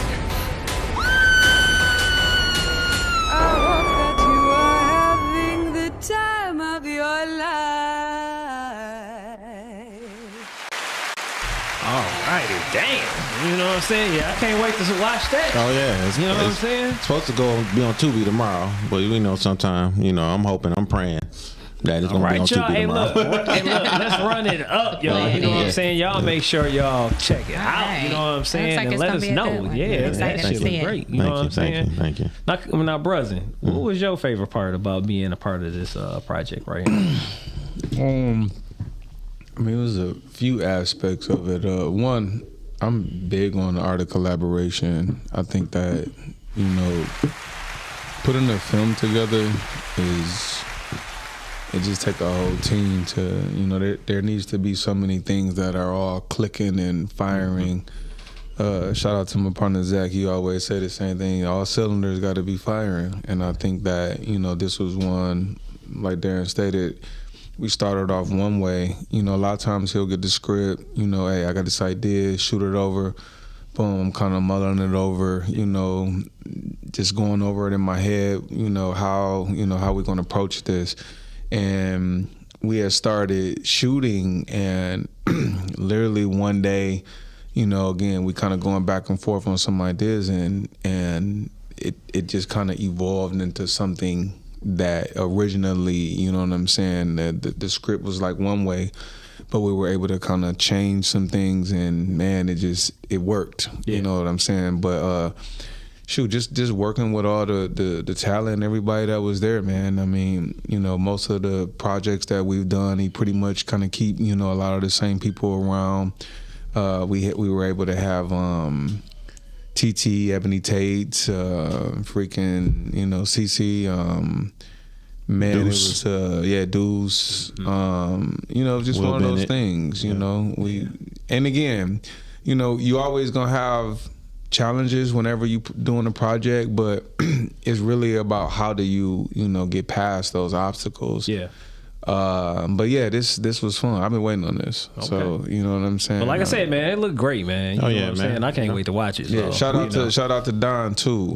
Alrighty, damn. You know what I'm saying? Yeah, I can't wait to watch that. Oh yeah, you know what I'm saying? It's supposed to be on Tubi tomorrow, but we know sometime. I'm hoping, I'm praying that it's gonna be on Tubi tomorrow. Look, let's run it up, y'all. You know what I'm saying? Y'all make sure y'all check it out. You know what I'm saying? Like and let us know. Yeah, that shit was great. You know what I'm saying? Thank you. Now, brother, what was your favorite part about being a part of this project right here? I mean, it was a few aspects of it. One, I'm big on the art of collaboration. I think that, putting a film together it just takes a whole team to, there needs to be so many things that are all clicking and firing. Shout out to my partner, Zach. He always say the same thing. All cylinders got to be firing. And I think that, this was one, like Darren stated, we started off one way. A lot of times he'll get the script, hey, I got this idea, shoot it over. Boom, kind of mulling it over, just going over it in my head, how we're going to approach this. And we had started shooting, and literally one day, again, we kind of going back and forth on some ideas, and it just kind of evolved into something that originally, you know what I'm saying, the script was like one way, but we were able to kind of change some things, and man, it worked. Yeah. You know what I'm saying? But just working with all the talent and everybody that was there, man. I mean, most of the projects that we've done, he pretty much kind of keep, a lot of the same people around. We were able to have TT, Ebony Tate, freaking, CC, man, Deuce. It was Deuce. Just Will one of those things, and again, you always gonna have challenges whenever you doing a project, but it's really about how do you get past those obstacles. Yeah. But yeah, this was fun. I've been waiting on this. Okay. So you know what I'm saying. But like I said, man, it looked great, man. You know what I'm saying? I can't wait to watch it. Yeah. So, shout out to Don too.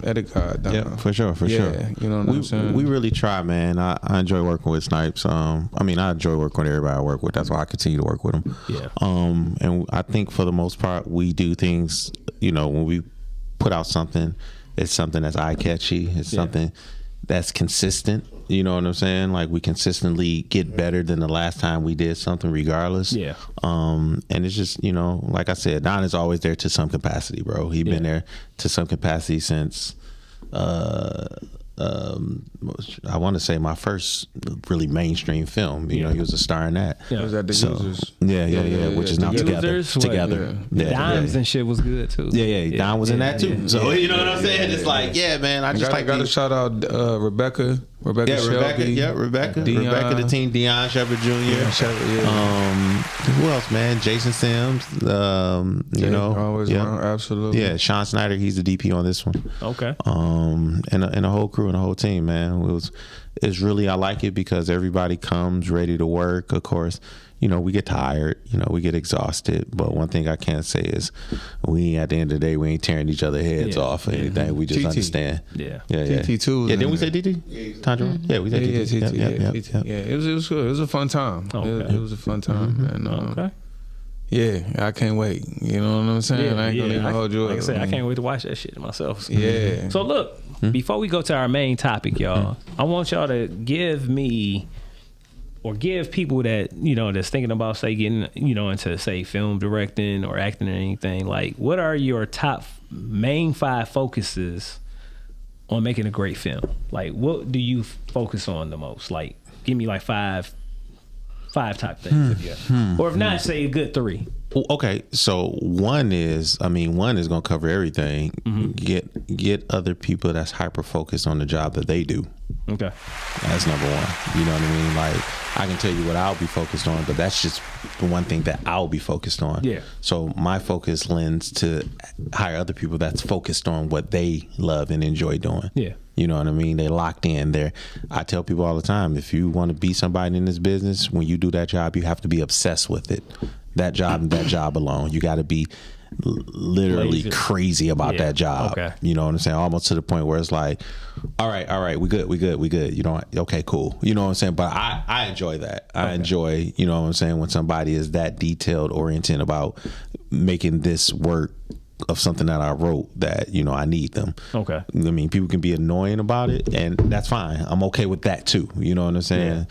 Edicott Don. Yeah, for sure. You know what I'm saying. We really try, man. I enjoy working with Snipes. I enjoy working with everybody I work with. That's why I continue to work with them. Yeah. And I think for the most part, we do things. When we put out something, it's something that's eye catchy. It's something that's consistent. You know what I'm saying? Like, we consistently get better than the last time we did something regardless. Yeah. And it's just, like I said, Don is always there to some capacity, bro. He's been there to some capacity since I want to say my first really mainstream film. He was a star in that. Yeah. Was that The Users? Yeah. Which is now Together. Dimes and shit was good too. Yeah. Don was in that too. So you know what I'm saying? It's like, yeah, man. I just got to shout out Rebecca. Rebecca Shelby. Rebecca the teen, Deion Shepard Jr. Who else, man? Jason Sims. Always around, absolutely. Yeah, Sean Snyder. He's the DP on this one. Okay. And a whole crew and a whole team, man. is really, I like it because everybody comes ready to work. Of course, you know, we get tired, you know, we get exhausted. But one thing I can say is at the end of the day, we ain't tearing each other's heads off or anything. We just understand. Yeah. TT too. Yeah, didn't we say TT? Tanjiro? Yeah, we said TT. Yeah, it was good. It was a fun time. Okay. It was a fun time. And, Okay. Yeah, I can't wait. You know what I'm saying? I ain't gonna even hold you up. Like I said, I can't wait to watch that shit myself. Yeah. So look, before we go to our main topic, y'all, I want y'all to give me or give people that, you know, that's thinking about, say, getting, you know, into, say, film directing or acting or anything, like, what are your top main 5 focuses on making a great film? Like, what do you focus on the most? Like, give me like 5 top things if you have. Or if not, say a good 3. Okay, so one is gonna cover everything. Get other people that's hyper focused on the job that they do. Okay, that's number 1. You know what I mean? Like, I can tell you what I'll be focused on, but that's just the one thing that I'll be focused on. Yeah. So my focus lends to hire other people that's focused on what they love and enjoy doing. Yeah. You know what I mean? They're locked in there. I tell people all the time, if you want to be somebody in this business, when you do that job, you have to be obsessed with it. That job and that job alone. You got to be literally crazy about that job. Okay. You know what I'm saying? Almost to the point where it's like, all right, we good. You know, okay, cool. You know what I'm saying? But I enjoy that. I enjoy, you know what I'm saying, when somebody is that detailed oriented about making this work of something that I wrote that, you know, I need them. Okay. I mean, people can be annoying about it, and that's fine. I'm okay with that too. You know what I'm saying?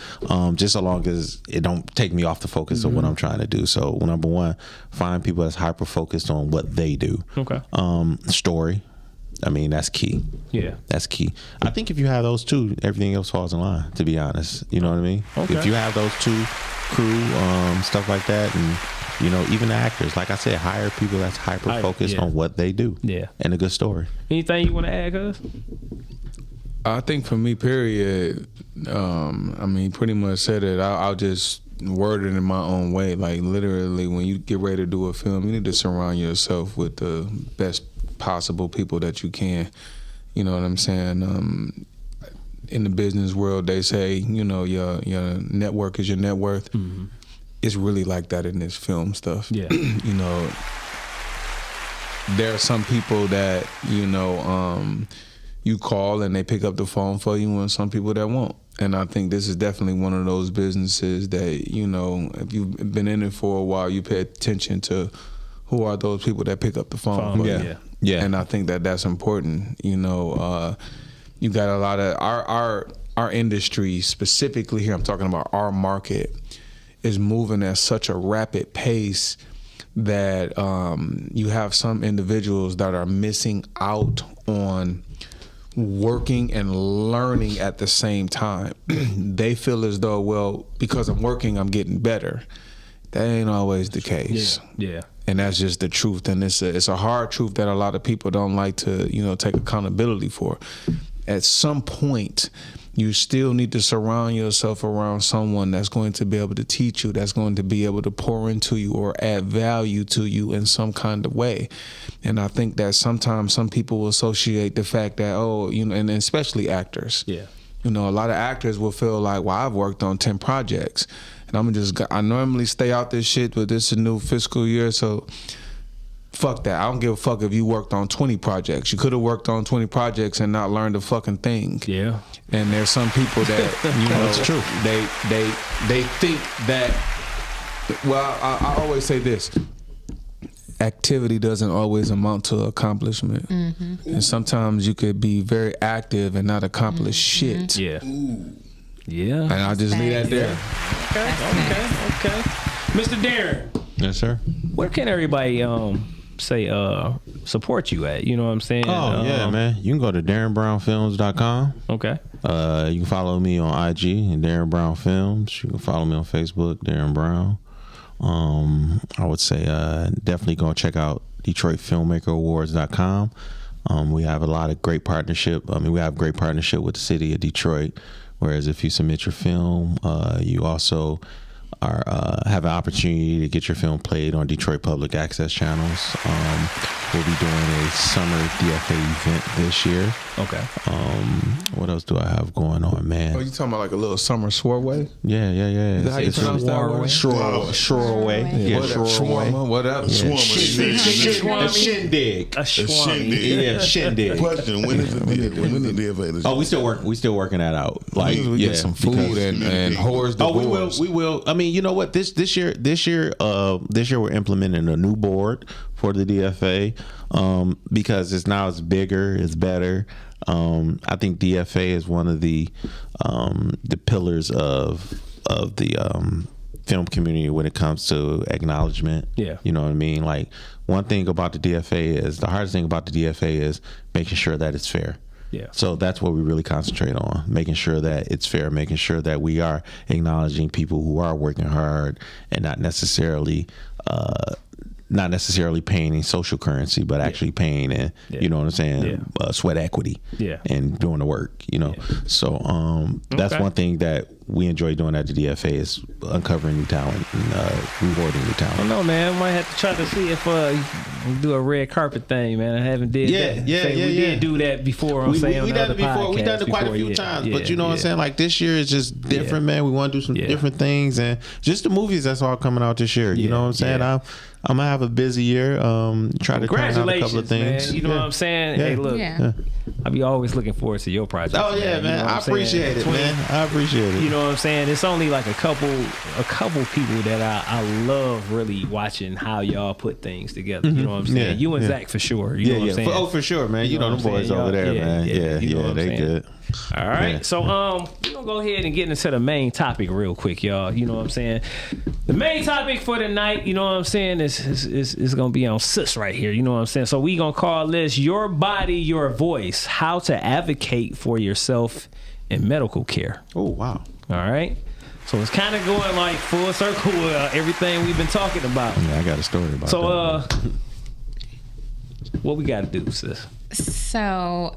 Just so long as it don't take me off the focus of what I'm trying to do. So number 1, find people that's hyper focused on what they do. Okay. Story. I mean, that's key. Yeah. That's key. I think if you have those 2, everything else falls in line, to be honest. You know what I mean? Okay. If you have those 2, crew, stuff like that, and, you know, even the actors, like I said, hire people that's hyper focused on what they do. Yeah. And a good story. Anything you want to add, cuz? I think for me, period, I mean, pretty much said it. I'll just word it in my own way. Like, literally, when you get ready to do a film, you need to surround yourself with the best possible people that you can. You know what I'm saying? In the business world, they say, you know, your network is your net worth. It's really like that in this film stuff. Yeah. You know, there are some people that, you know, you call and they pick up the phone for you, and some people that won't. And I think this is definitely one of those businesses that, you know, if you've been in it for a while, you pay attention to who are those people that pick up the phone for you. Yeah. And I think that that's important. You know, you got a lot of our industry, specifically here, I'm talking about our market, is moving at such a rapid pace that you have some individuals that are missing out on working and learning at the same time. They feel as though, well, because I'm working, I'm getting better. That ain't always the case. Yeah. And that's just the truth. And it's a hard truth that a lot of people don't like to, you know, take accountability for. At some point, you still need to surround yourself around someone that's going to be able to teach you, that's going to be able to pour into you or add value to you in some kind of way. And I think that sometimes some people will associate the fact that, oh, you know, and especially actors. Yeah. You know, a lot of actors will feel like, well, I've worked on 10 projects. And I normally stay out this shit, but this is a new fiscal year, so fuck that. I don't give a fuck if you worked on 20 projects. You could have worked on 20 projects and not learned a fucking thing. Yeah. And there's some people that, you know, that's true. They think that, well, I always say this. Activity doesn't always amount to accomplishment. And sometimes you could be very active and not accomplish shit. Yeah. Yeah. And I'll just leave that there. Okay. Mr. Darren. Yes, sir. Where can everybody support you at? You know what I'm saying? Oh, yeah, man. You can go to DarrenBrownFilms.com. Okay. You can follow me on IG and Darren Brown Films. You can follow me on Facebook, Darren Brown. I would say definitely go check out DetroitFilmmakerAwards.com. We have a lot of great partnership. I mean, we have great partnership with the city of Detroit. Whereas if you submit your film, you also are have an opportunity to get your film played on Detroit Public Access channels. We'll be doing a summer DFA event this year. Okay. What else do I have going on, man? Oh, you talking about like a little summer soiree? Yeah. Is that how you pronounce that word? Shoreway. Yeah, Shawarma. What up? A shindig. A shindig. Yeah, shindig. Question: When is the DFA? Oh, we still working that out. Like, we get some food and whores. We will. I mean, you know what? This year, we're implementing a new board for the DFA because it's bigger, it's better. I think DFA is one of the pillars of the film community when it comes to acknowledgement. Yeah, you know what I mean. Like, one thing about the DFA is the hardest thing about the DFA is making sure that it's fair. Yeah. So that's what we really concentrate on, making sure that it's fair, making sure that we are acknowledging people who are working hard and not necessarily paying in social currency, but actually paying in, you know what I'm saying, sweat equity, and doing the work, you know. So that's one thing that we enjoy doing at the DFA is uncovering new talent and rewarding new talent. I don't know, man. We might have to try to see if we do a red carpet thing, man. I haven't did that. We did do that before. We done it before. We done it quite a few times, but you know what I'm saying. Like, this year is just different, man. We want to do some different things, and just the movies that's all coming out this year. You know what I'm saying. I'm gonna have a busy year. Try to turn out a couple of things. Man. You know what I'm saying? Hey, look, I be always looking forward to your project. Oh yeah, man. You know I appreciate it, man. I appreciate it. You know what I'm saying? It's only like a couple people that I love really watching how y'all put things together. You know what I'm saying? Yeah, you and Zach for sure. You know what I'm saying? For sure, man. You know them boys over there, man. Yeah, they good. All right, so we're gonna go ahead and get into the main topic real quick, y'all. You know what I'm saying? The main topic for the night, you know what I'm saying, is gonna be on sis right here. You know what I'm saying? So we gonna call this "Your Body, Your Voice: How to Advocate for Yourself in Medical Care." Oh wow! All right. So it's kind of going like full circle with everything we've been talking about. Yeah, I got a story about that. So what we got to do, sis? So,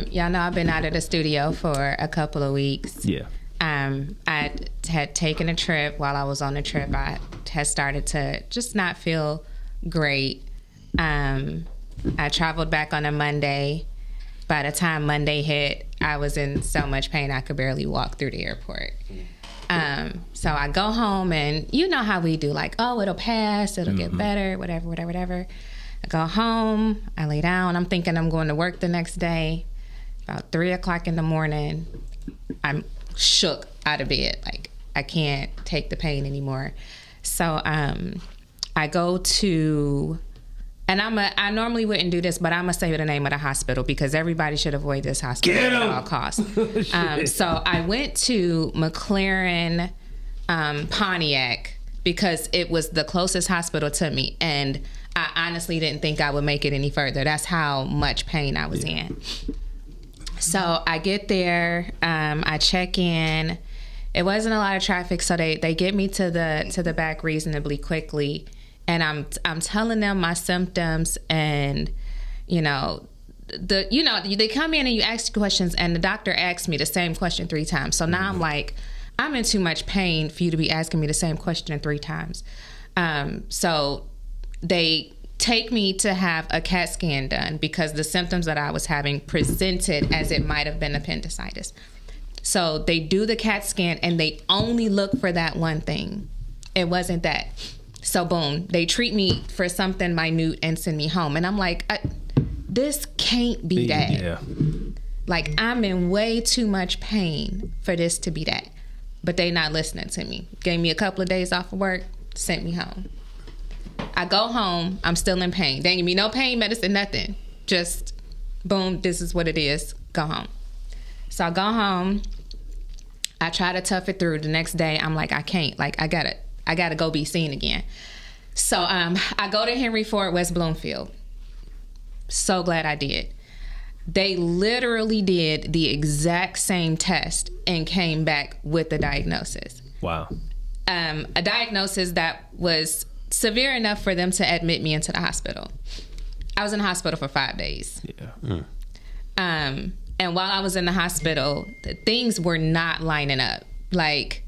y'all know I've been out of the studio for a couple of weeks. Yeah. I had taken a trip. While I was on the trip, I had started to just not feel great. I traveled back on a Monday. By the time Monday hit, I was in so much pain I could barely walk through the airport. So I go home, and you know how we do, like, oh, it'll pass, it'll get better, whatever. I go home, I lay down, I'm thinking I'm going to work the next day. About 3:00 in the morning, I'm shook out of bed. Like, I can't take the pain anymore. So I go to, and I normally wouldn't do this, but I'm gonna say the name of the hospital because everybody should avoid this hospital at all costs. So I went to McLaren Pontiac because it was the closest hospital to me, and I honestly didn't think I would make it any further. That's how much pain I was in. So I get there, I check in. It wasn't a lot of traffic, so they get me to the back reasonably quickly, and I'm telling them my symptoms, and they come in and you ask questions, and the doctor asks me the same question 3 times. So now I'm like, I'm in too much pain for you to be asking me the same question 3 times. So they take me to have a CAT scan done because the symptoms that I was having presented as it might have been appendicitis. So they do the CAT scan and they only look for that one thing. It wasn't that. So boom, they treat me for something minute and send me home. And I'm like, this can't be that. Yeah. Like, I'm in way too much pain for this to be that. But they not listening to me. Gave me a couple of days off of work, sent me home. I go home, I'm still in pain. They give me no pain medicine, nothing. Just, boom, this is what it is, go home. So I go home, I try to tough it through. The next day, I'm like, I can't, like, I gotta go be seen again. So I go to Henry Ford, West Bloomfield. So glad I did. They literally did the exact same test and came back with the diagnosis. Wow. A diagnosis that was severe enough for them to admit me into the hospital. I was in the hospital for 5 days. Yeah. And while I was in the hospital, things were not lining up. Like,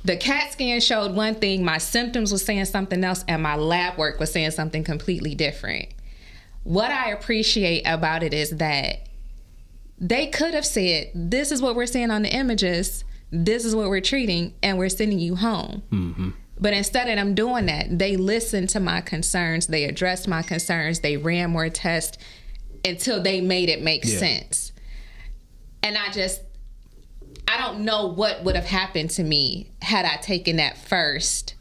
the CAT scan showed one thing, my symptoms was saying something else, and my lab work was saying something completely different. What I appreciate about it is that they could have said, this is what we're seeing on the images, this is what we're treating, and we're sending you home. Mm-hmm. But instead of them doing that, they listened to my concerns, they addressed my concerns, they ran more tests until they made it make sense. And I don't know what would have happened to me had I taken that first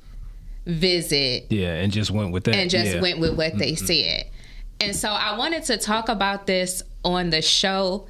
visit. Yeah, and just went with that. And just went with what they said. And so I wanted to talk about this on the show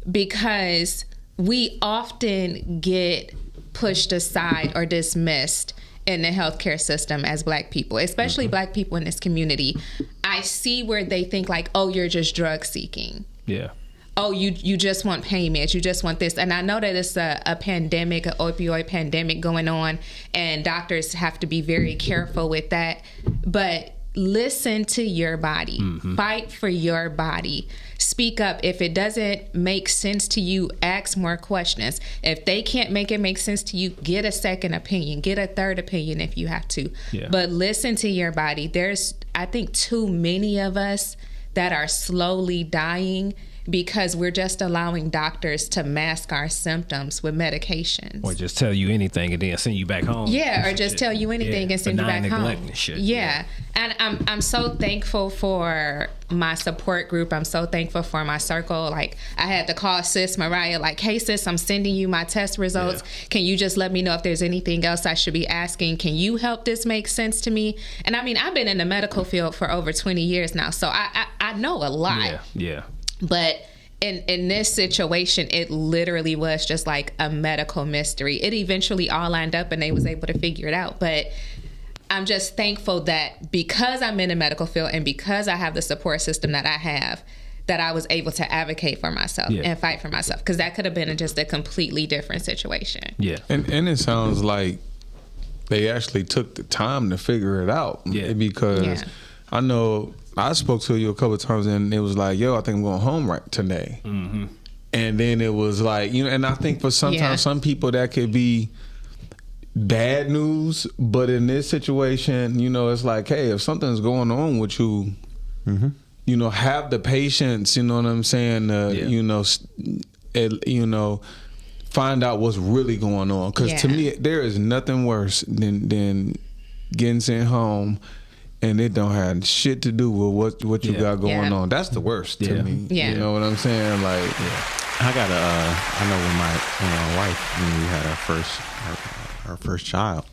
because we often get pushed aside or dismissed in the healthcare system as Black people, especially Black people in this community. I see where they think like, oh, you're just drug seeking. Yeah. Oh, you just want pain meds, you just want this. And I know that it's a pandemic, an opioid pandemic going on, and doctors have to be very careful with that. But listen to your body. Fight for your body. Speak up. If it doesn't make sense to you, ask more questions. If they can't make it make sense to you, get a second opinion, get a third opinion if you have to. Yeah. But listen to your body. There's, I think, too many of us that are slowly dying because we're just allowing doctors to mask our symptoms with medications. Or just tell you anything and then send you back home. Yeah, or just tell you anything and send you back home. Shit. Yeah. And I'm so thankful for my support group. I'm so thankful for my circle. Like, I had to call sis Mariah, like, hey sis, I'm sending you my test results. Can you just let me know if there's anything else I should be asking? Can you help this make sense to me? And I mean, I've been in the medical field for over 20 years now, so I know a lot. Yeah. But in this situation, it literally was just like a medical mystery. It eventually all lined up and they was able to figure it out. But I'm just thankful that because I'm in the medical field and because I have the support system that I have, that I was able to advocate for myself and fight for myself. Because that could have been just a completely different situation. Yeah. And it sounds like they actually took the time to figure it out. Yeah. Because I know I spoke to you a couple of times and it was like, yo, I think I'm going home right today. Mm-hmm. And then it was like, you know, and I think for sometimes some people that could be bad news, but in this situation, you know, it's like, hey, if something's going on with you, you know, have the patience, you know what I'm saying, you know, find out what's really going on. Because to me, there is nothing worse than getting sent home and it don't have shit to do with what you got going on. That's the worst to me. Yeah. You know what I'm saying? Like, I know when my wife, when we had our first child,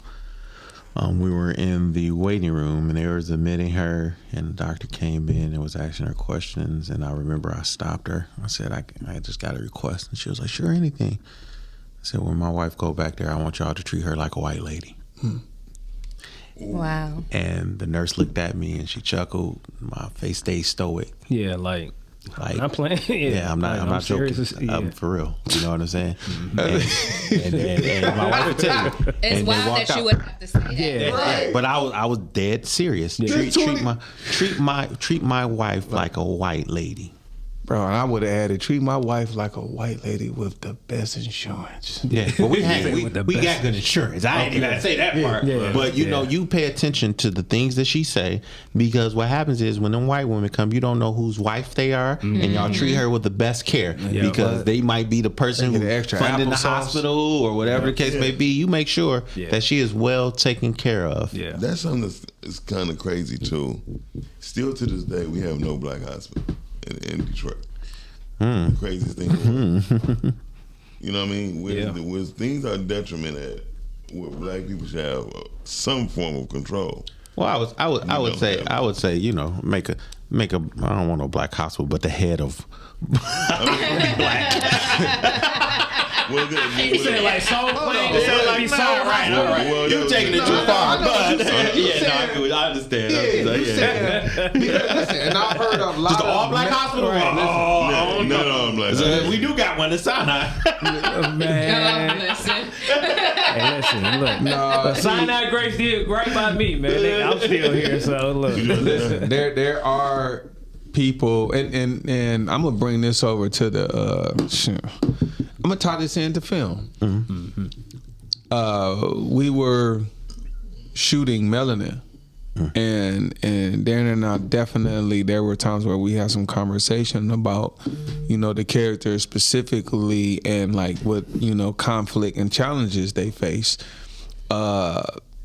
we were in the waiting room and they was admitting her, and the doctor came in and was asking her questions. And I remember I stopped her. I said, I just got a request, and she was like, sure, anything. I said, when my wife go back there, I want y'all to treat her like a white lady. Wow. And the nurse looked at me and she chuckled. My face stayed stoic. Yeah, like I'm not playing. I'm not joking. I'm for real. You know what I'm saying? And my wife would tell you. It's wild that you would have to say that. Yeah, right. But I was dead serious. Treat my wife like a white lady. Bro, and I would have added, treat my wife like a white lady with the best insurance. Yeah, but we got good insurance. I ain't even say that part. Yeah, but you know, you pay attention to the things that she say, because what happens is when them white women come, you don't know whose wife they are, and y'all treat her with the best care because they might be the person who funded the hospital or whatever the case may be. You make sure that she is well taken care of. Yeah, that's something that's kind of crazy too. Still to this day, we have no black hospital in Detroit. The craziest thing. You know what I mean? Where things are detriment at, where black people should have some form of control. Well, I would say, you know, make a I don't want no black hospital, but the head of black. He said like so plain. It sounded like so right. Well, you're taking it too far, but I understand. Listen, and I've heard of a lot just all black hospital. Not all black. We do got one in Sinai. Man, hey, listen, look. Sinai Grace did right by me, man. I'm still here, so look. Listen, there are people, and I'm gonna bring this over to the. I'm gonna tie this into film. we were shooting Melanin. And Darren and I definitely, there were times where we had some conversation about, you know, the characters specifically and like what, you know, conflict and challenges they face,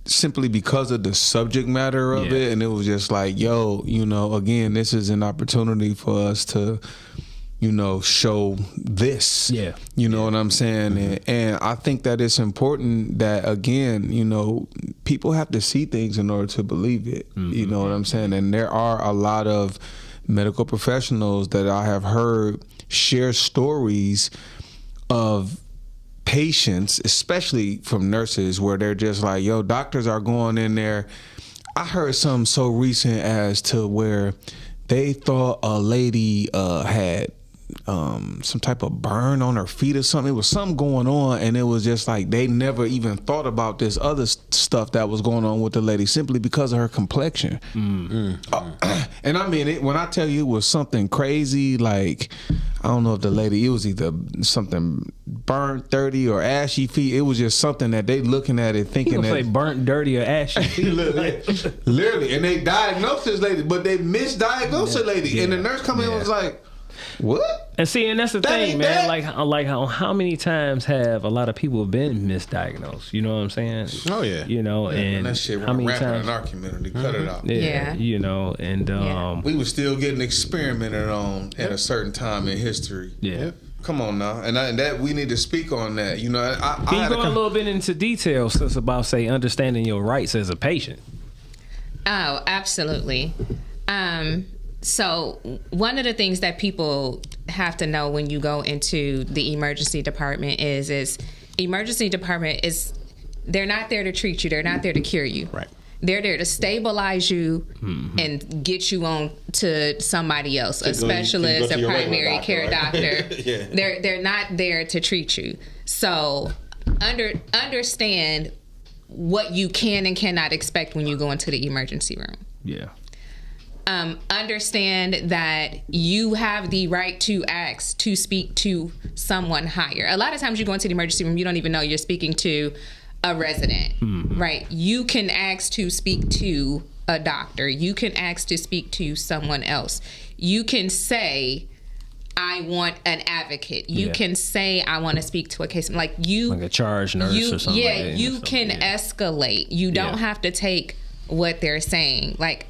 simply because of the subject matter of it. And it was just like, yo, you know, again, this is an opportunity for us to, you know, show this. You know what I'm saying? And I think that it's important that, again, you know, people have to see things in order to believe it. You know what I'm saying? And there are a lot of medical professionals that I have heard share stories of patients, especially from nurses, where they're just like, yo, doctors are going in there. I heard something so recent as to where they thought a lady had some type of burn on her feet or something. It was something going on, and it was just like they never even thought about this other stuff that was going on with the lady simply because of her complexion. And I mean, when I tell you it was something crazy, like, I don't know if the lady, it was either something burnt, dirty, or ashy feet. It was just something that they looking at it thinking that say burnt, dirty, or ashy feet. Literally, and they diagnosed this lady, but they misdiagnosed the lady, and the nurse come in and was like, what? And see, and that's the thing, man. Like how many times have a lot of people been misdiagnosed? You know what I'm saying? Oh yeah. You know, and that shit how many rampant times in our community? Cut it out. Yeah. You know, and we were still getting experimented on at a certain time in history. Come on now, and that we need to speak on that. You know, can you go a little bit into details just about, say, understanding your rights as a patient? Oh, absolutely. So one of the things that people have to know when you go into the emergency department is emergency department is, they're not there to treat you. They're not there to cure you. Right. They're there to stabilize you and get you on to somebody else, a specialist, a primary care doctor. They're not there to treat you. So understand what you can and cannot expect when you go into the emergency room. Understand that you have the right to ask to speak to someone higher. A lot of times you go into the emergency room, you don't even know you're speaking to a resident, right? You can ask to speak to a doctor. You can ask to speak to someone else. You can say, I want an advocate. You can say, I want to speak to a case. Like a charge nurse or something. Yeah, you can escalate. You don't have to take what they're saying. Like,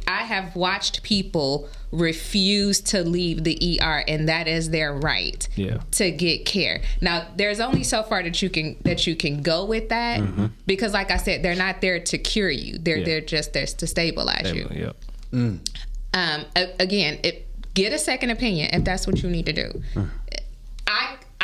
I have watched people refuse to leave the ER, and that is their right to get care. Now, there's only so far that you can go with that, because, like I said, they're not there to cure you. They're just there to stabilize you. Again, get a second opinion if that's what you need to do.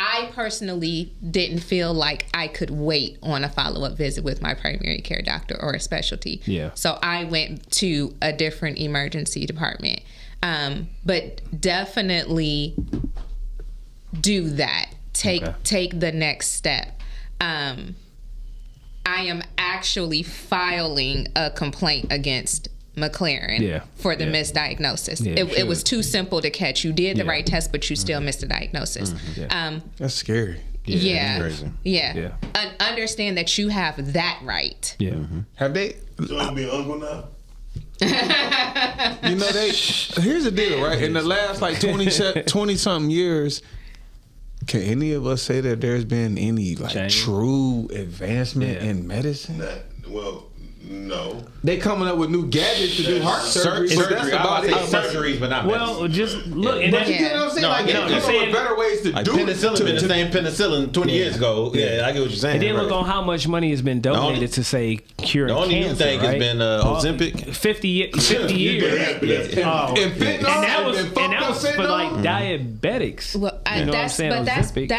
I personally didn't feel like I could wait on a follow-up visit with my primary care doctor or a specialty. So I went to a different emergency department. But definitely do that. Take the next step. I am actually filing a complaint against McLaren for the misdiagnosis. It was too simple to catch. You did the right test, but you still missed the diagnosis. That's scary. Understand that you have that right. Have they? So I be uncle now? You know, here's the deal, right? In the last like 20 something years, can any of us say that there's been any like true advancement in medicine? Well, no. They coming up with new gadgets to do heart surgery. But that's about it. Surgeries, but not medicine. Well, just look. But you get what I'm saying? Like, they're coming up with better ways to do it. Penicillin been the same penicillin 20 years ago. Yeah, I get what you're saying. And then look on how much money has been donated to, say, cure cancer. The only new thing has been Ozempic. 50 years. And that was for like diabetics. Well, that's big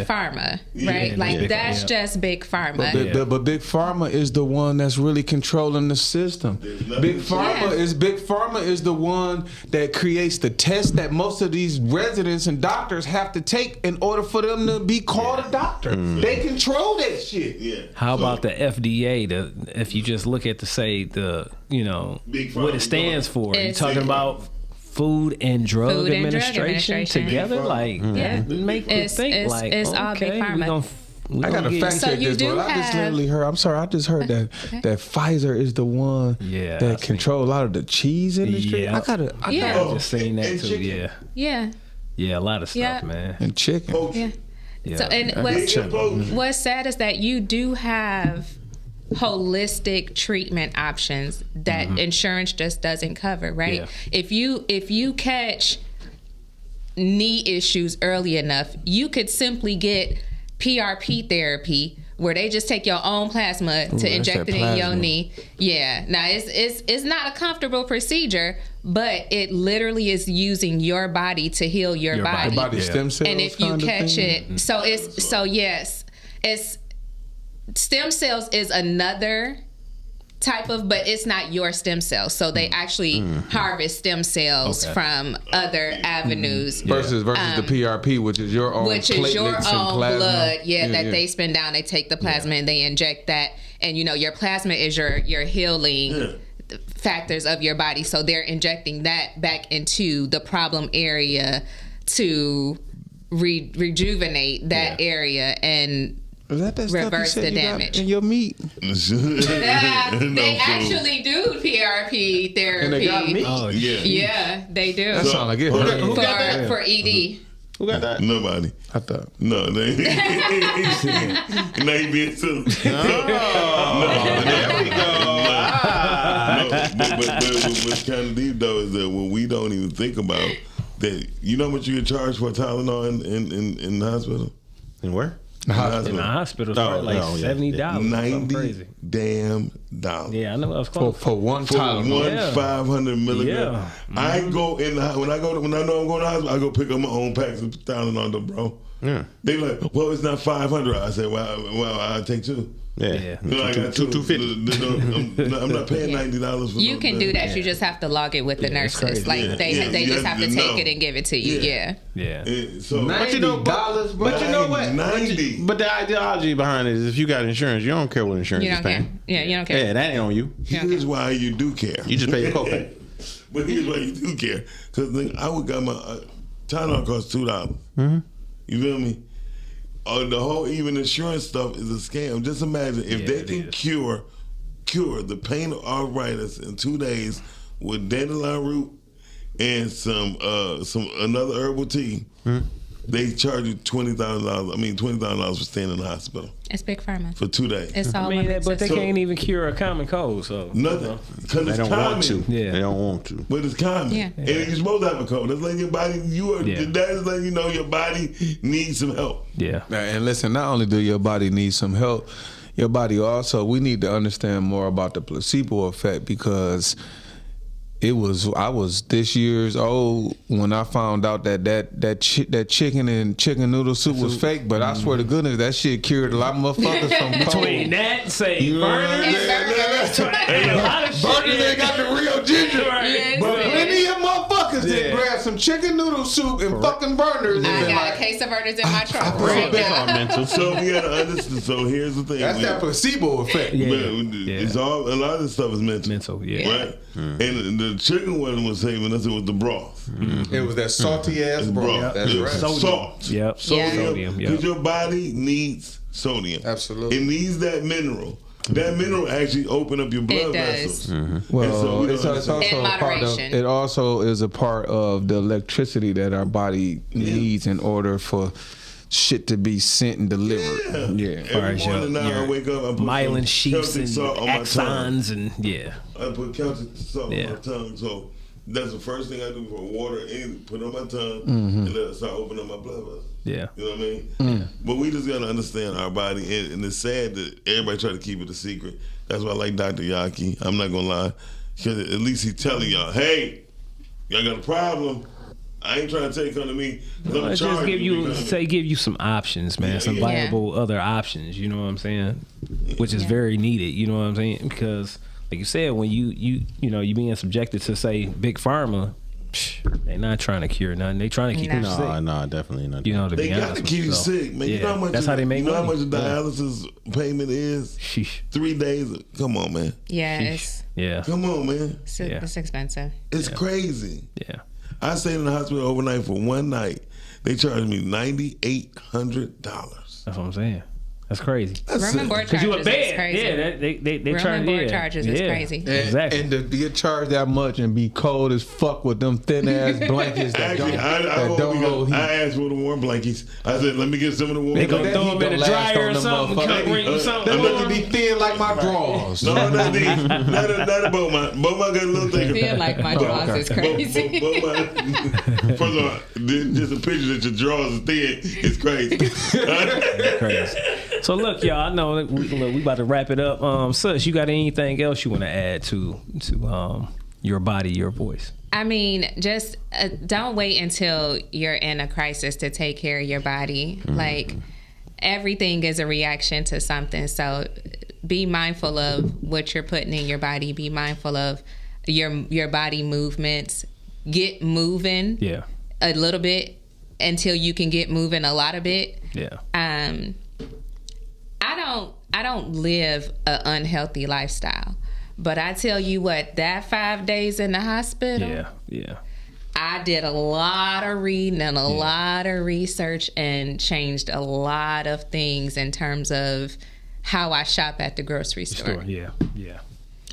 pharma, right? Like that's just big pharma. But big pharma is the one that's really controlling the system. Big pharma is the one that creates the test that most of these residents and doctors have to take in order for them to be called a doctor. They control that shit. How about the FDA? If you just look at what it stands for, you're talking about Food and Drug Administration together, like that make you think like, it's all big pharma. I got to fact check this, but I just literally heard. I'm sorry, I just heard that Pfizer is the one that control a lot of the cheese industry. Yeah. I just seen that too. Yeah, a lot of stuff, man. And chicken. Yeah. So, and what's sad is that you do have holistic treatment options that insurance just doesn't cover, right? Yeah. If you catch knee issues early enough, you could simply get PRP therapy, where they just take your own plasma to inject it in your knee. Yeah. Now it's not a comfortable procedure, but it literally is using your body to heal your body. Body stem cells. And if you catch it, it's stem cells is another type of, but it's not your stem cells. So they actually harvest stem cells from other avenues versus the PRP, which is your own blood. That they spin down. They take the plasma and they inject that, and your plasma is your healing factors of your body. So they're injecting that back into the problem area to rejuvenate that area and reverse the damage. In your meat. They actually do PRP therapy. And they got meat. Oh, yeah, they do. That sounds like it. Who got that? For ED. Who got that? Nobody. I thought. No, they ain't being sued. There we go. But what's kind of deep though is that when we don't even think about that, you know how much you get charged for Tylenol in the hospital? And where? In the hospital, $70. $90 damn dollars. Yeah, I know. That was close. For one Tylenol. 500 milligrams. I go in the when I know I'm going to the hospital, I go pick up my own packs of Tylenol, bro. Yeah. They like, well, it's not 500. I said, well, I take two. Yeah. I got $250. I'm not paying $90 for you can do that. You just have to log it with the nurses. Like they just have to take it and give it to you. Yeah. So, but you know what? 90. But the ideology behind it is if you got insurance, you don't care what insurance is paying. Yeah, you don't care. Yeah, that ain't on you. Here's why you do care. You just pay your copay. But here's why you do care. Because I would got my Tylenol cost $2. Mm-hmm. You feel me? The whole even insurance stuff is a scam. Just imagine if they can cure the pain of arthritis in 2 days with dandelion root and some another herbal tea. They charge you $20,000. I mean $20,000 for staying in the hospital. It's Big Pharma for 2 days. It's all but they can't even cure a common cold. So nothing. Because they it's don't common. want to. Yeah, they don't want to. But it's common. Yeah. And you're supposed to have a cold. That's letting your body. That is letting you know your body needs some help. Yeah. And listen, not only do your body need some help, your body also. We need to understand more about the placebo effect because. I was this years old when I found out that chicken and chicken noodle soup was fake, but I swear to goodness that shit cured a lot of motherfuckers from cold. Between that, burners, burgers they got the real ginger, but plenty of motherfuckers that grab some chicken noodle soup and fucking burners. I got a case of burners in my truck right now. So we gotta understand. So here's the thing. That's that placebo effect. It's all a lot of this stuff is mental. Right? And the chicken one was saving us. It was the broth. It was that salty ass broth. That's right. Salt. Yep. Sodium. Because your body needs sodium. Absolutely. It needs that mineral. That mineral actually open up your blood vessels. Well, it's also a part of. It also is a part of the electricity that our body needs in order for shit to be sent and delivered. Every morning now I wake up, I put myelin sheaths and axons and I put Celtic salt on my tongue, so that's the first thing I do for water and put it on my tongue and let it start opening up my blood vessels. Yeah. You know what I mean? But we just gotta understand our body, and it's sad that everybody try to keep it a secret. That's why I like Dr. Yaki. I'm not gonna lie, because at least he's telling y'all, hey, y'all got a problem. I ain't trying to take on me. Just give you some options, man. Some viable other options. You know what I'm saying? Which is very needed. You know what I'm saying? Because like you said, when you being subjected to say Big Pharma, they're not trying to cure nothing. They trying to keep you sick. No, definitely not. You know, to they be honest, got to keep you sick, man. Yeah. You know how much? That's how they make money. You know how much dialysis payment is? Sheesh. 3 days. Come on, man. Yeah, come on, man. It's expensive. It's crazy. Yeah. I stayed in the hospital overnight for one night. They charged me $9,800. That's what I'm saying. That's crazy. Room and board Because you charges a is bed. crazy. Yeah, they Room charge and board charges is crazy. Exactly. And to get charged that much and be cold as fuck with them thin ass blankets that Actually, don't hold heat. I asked for the warm blankets. I said, let me get some of the warm They blankets. gonna throw them in the dryer or something. Come bring you something. They want to be thin like my drawers. No, not these. Not both my got a little thicker. Feel like my drawers is crazy. First of all, just a picture that your drawers is thin is crazy. Crazy. So look, y'all, I know we about to wrap it up. Sus, you got anything else you want to add to your body, your voice? I mean, just don't wait until you're in a crisis to take care of your body. Like, everything is a reaction to something. So be mindful of what you're putting in your body. Be mindful of your body movements. Get moving a little bit until you can get moving a lot of it. Yeah. I don't live an unhealthy lifestyle, but I tell you what, that 5 days in the hospital. Yeah. I did a lot of reading and a lot of research and changed a lot of things in terms of how I shop at the grocery store. Yeah.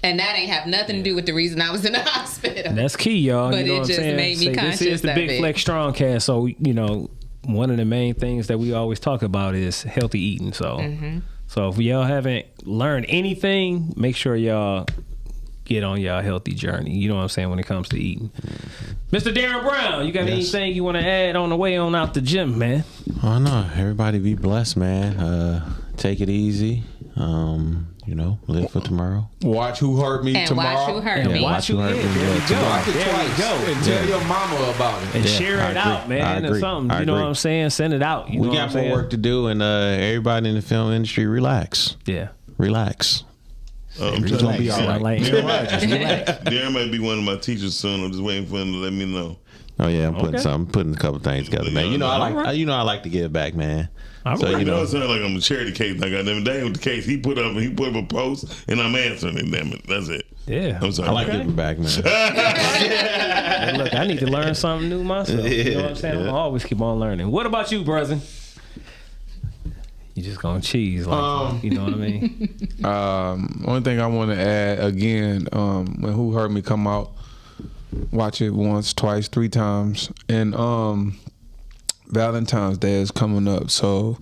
And that ain't have nothing to do with the reason I was in the hospital. And that's key, y'all. But you know it what just I'm saying? made me conscious this is the of Big it. Flex Strongcast. So, you know, one of the main things that we always talk about is healthy eating. So, so if y'all haven't learned anything, make sure y'all get on y'all healthy journey. You know what I'm saying, when it comes to eating. Mr. Darren Brown, you got anything you want to add on the way on out the gym, man? Oh no, everybody be blessed, man. Take it easy. You know, live for tomorrow. Watch Who Hurt Me And tomorrow. watch Who Hurt Me. Watch Who Hurt Me. There you go. Watch it twice. And tell your mama about it. And share it out, man, or something. You know what I'm saying? Send it out. You We know got what I'm more work to do, and everybody in the film industry, relax. Yeah. Relax. It's gonna be all right. Darren might be one of my teachers soon. I'm just waiting for him to let me know. Oh yeah, I'm putting a couple things together, man. You know, I like to give back, man. So you know, it sounds like I'm a charity case. Like that was the case. He put up a post, and I'm answering it. Damn it, that's it. Yeah, I'm sorry. I like giving back, man. Hey, look, I need to learn something new myself. You know what I'm saying? I always keep on learning. What about you, brother? You just gonna cheese, like you know what I mean? Only thing I want to add again, when Who Hurt Me come out, watch it once, twice, 3 times, and Valentine's Day is coming up. So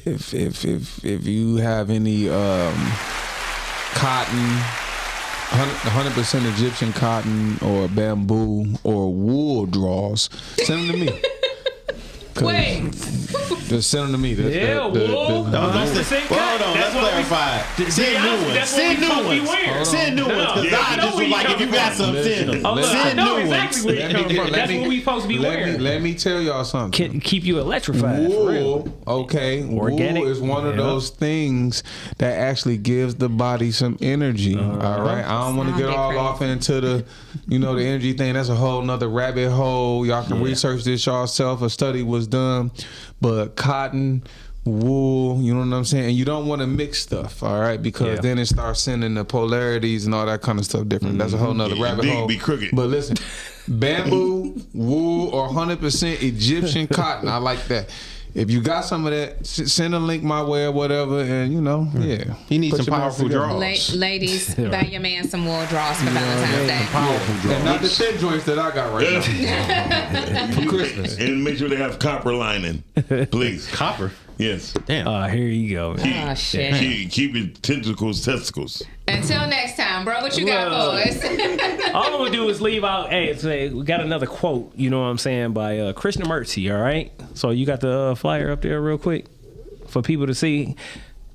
if you have any cotton, 100% Egyptian cotton or bamboo or wool draws, send them to me. Wait. Just send them to me. Wool. Hold on, let's clarify. Send new ones. Send new ones. Send new ones. Because I just was like, if you got some, send them. Send new ones. That's what we supposed to be wearing. Let me tell y'all something. Can keep you electrified. Wool, okay. Organic. Wool is one of those things that actually gives the body some energy. All right. I don't want to get all off into the, the energy thing. That's a whole nother rabbit hole. Y'all can research this yourself. A study was done, but cotton, wool, you know what I'm saying? And you don't want to mix stuff, all right? Because then it starts sending the polarities and all that kind of stuff different. That's a whole nother rabbit hole. Be crooked. But listen, bamboo, wool, or 100% Egyptian cotton, I like that. If you got some of that, send a link my way or whatever, and He needs some powerful draws. Ladies, buy your man some wool draws for Valentine's Day. Powerful draws. And not the thin joints that I got right now. For Christmas. And make sure they have copper lining, please. Copper? Yes. Damn. Here you go. Oh, shit. Keep your testicles. Until next time, bro, what you got for us? All I'm going to do is leave out, say, we got another quote, you know what I'm saying, by Krishnamurti, all right? So you got the flyer up there real quick for people to see.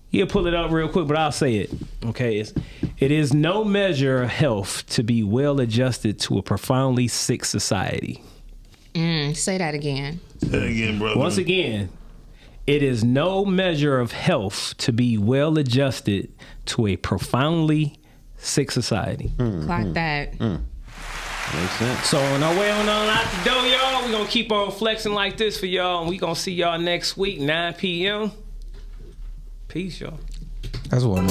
He'll pull it up real quick, but I'll say it. Okay, it is no measure of health to be well adjusted to a profoundly sick society. Say that again. Say that again, brother. Once again, it is no measure of health to be well adjusted to a profoundly sick society. Clock that. Makes sense. So on our way on out the door, y'all, we're going to keep on flexing like this for y'all, and we're going to see y'all next week, 9 p.m. Peace, y'all. That's what I'm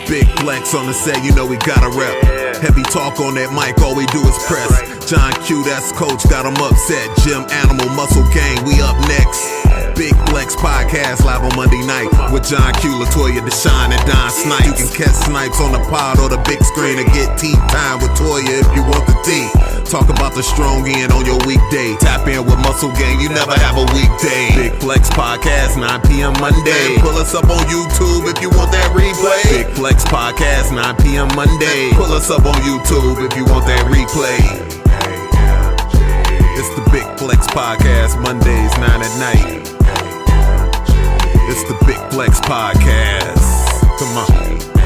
Big Flex Flex on the set, you know we gotta rep. Heavy talk on that mic, all we do is press. John Q, that's coach, got him upset. Gym Animal Muscle Gang, we up next. Big Flex Podcast live on Monday night with John Q, Latoyia Dashawn, and Don Snipes. You can catch Snipes on the pod or the big screen and get tea time with Toya if you want the tea. Talk about the strong end on your weekday. Tap in with Muscle Gang, you never have a weekday. Big Flex Podcast, 9 p.m. Monday. Pull us up on YouTube if you want that replay. Big Flex Podcast, 9 p.m. Monday. Pull us up on YouTube if you want that replay. It's the Big Flex Podcast, Mondays, 9 at night. It's the Big Flex Podcast. Come on.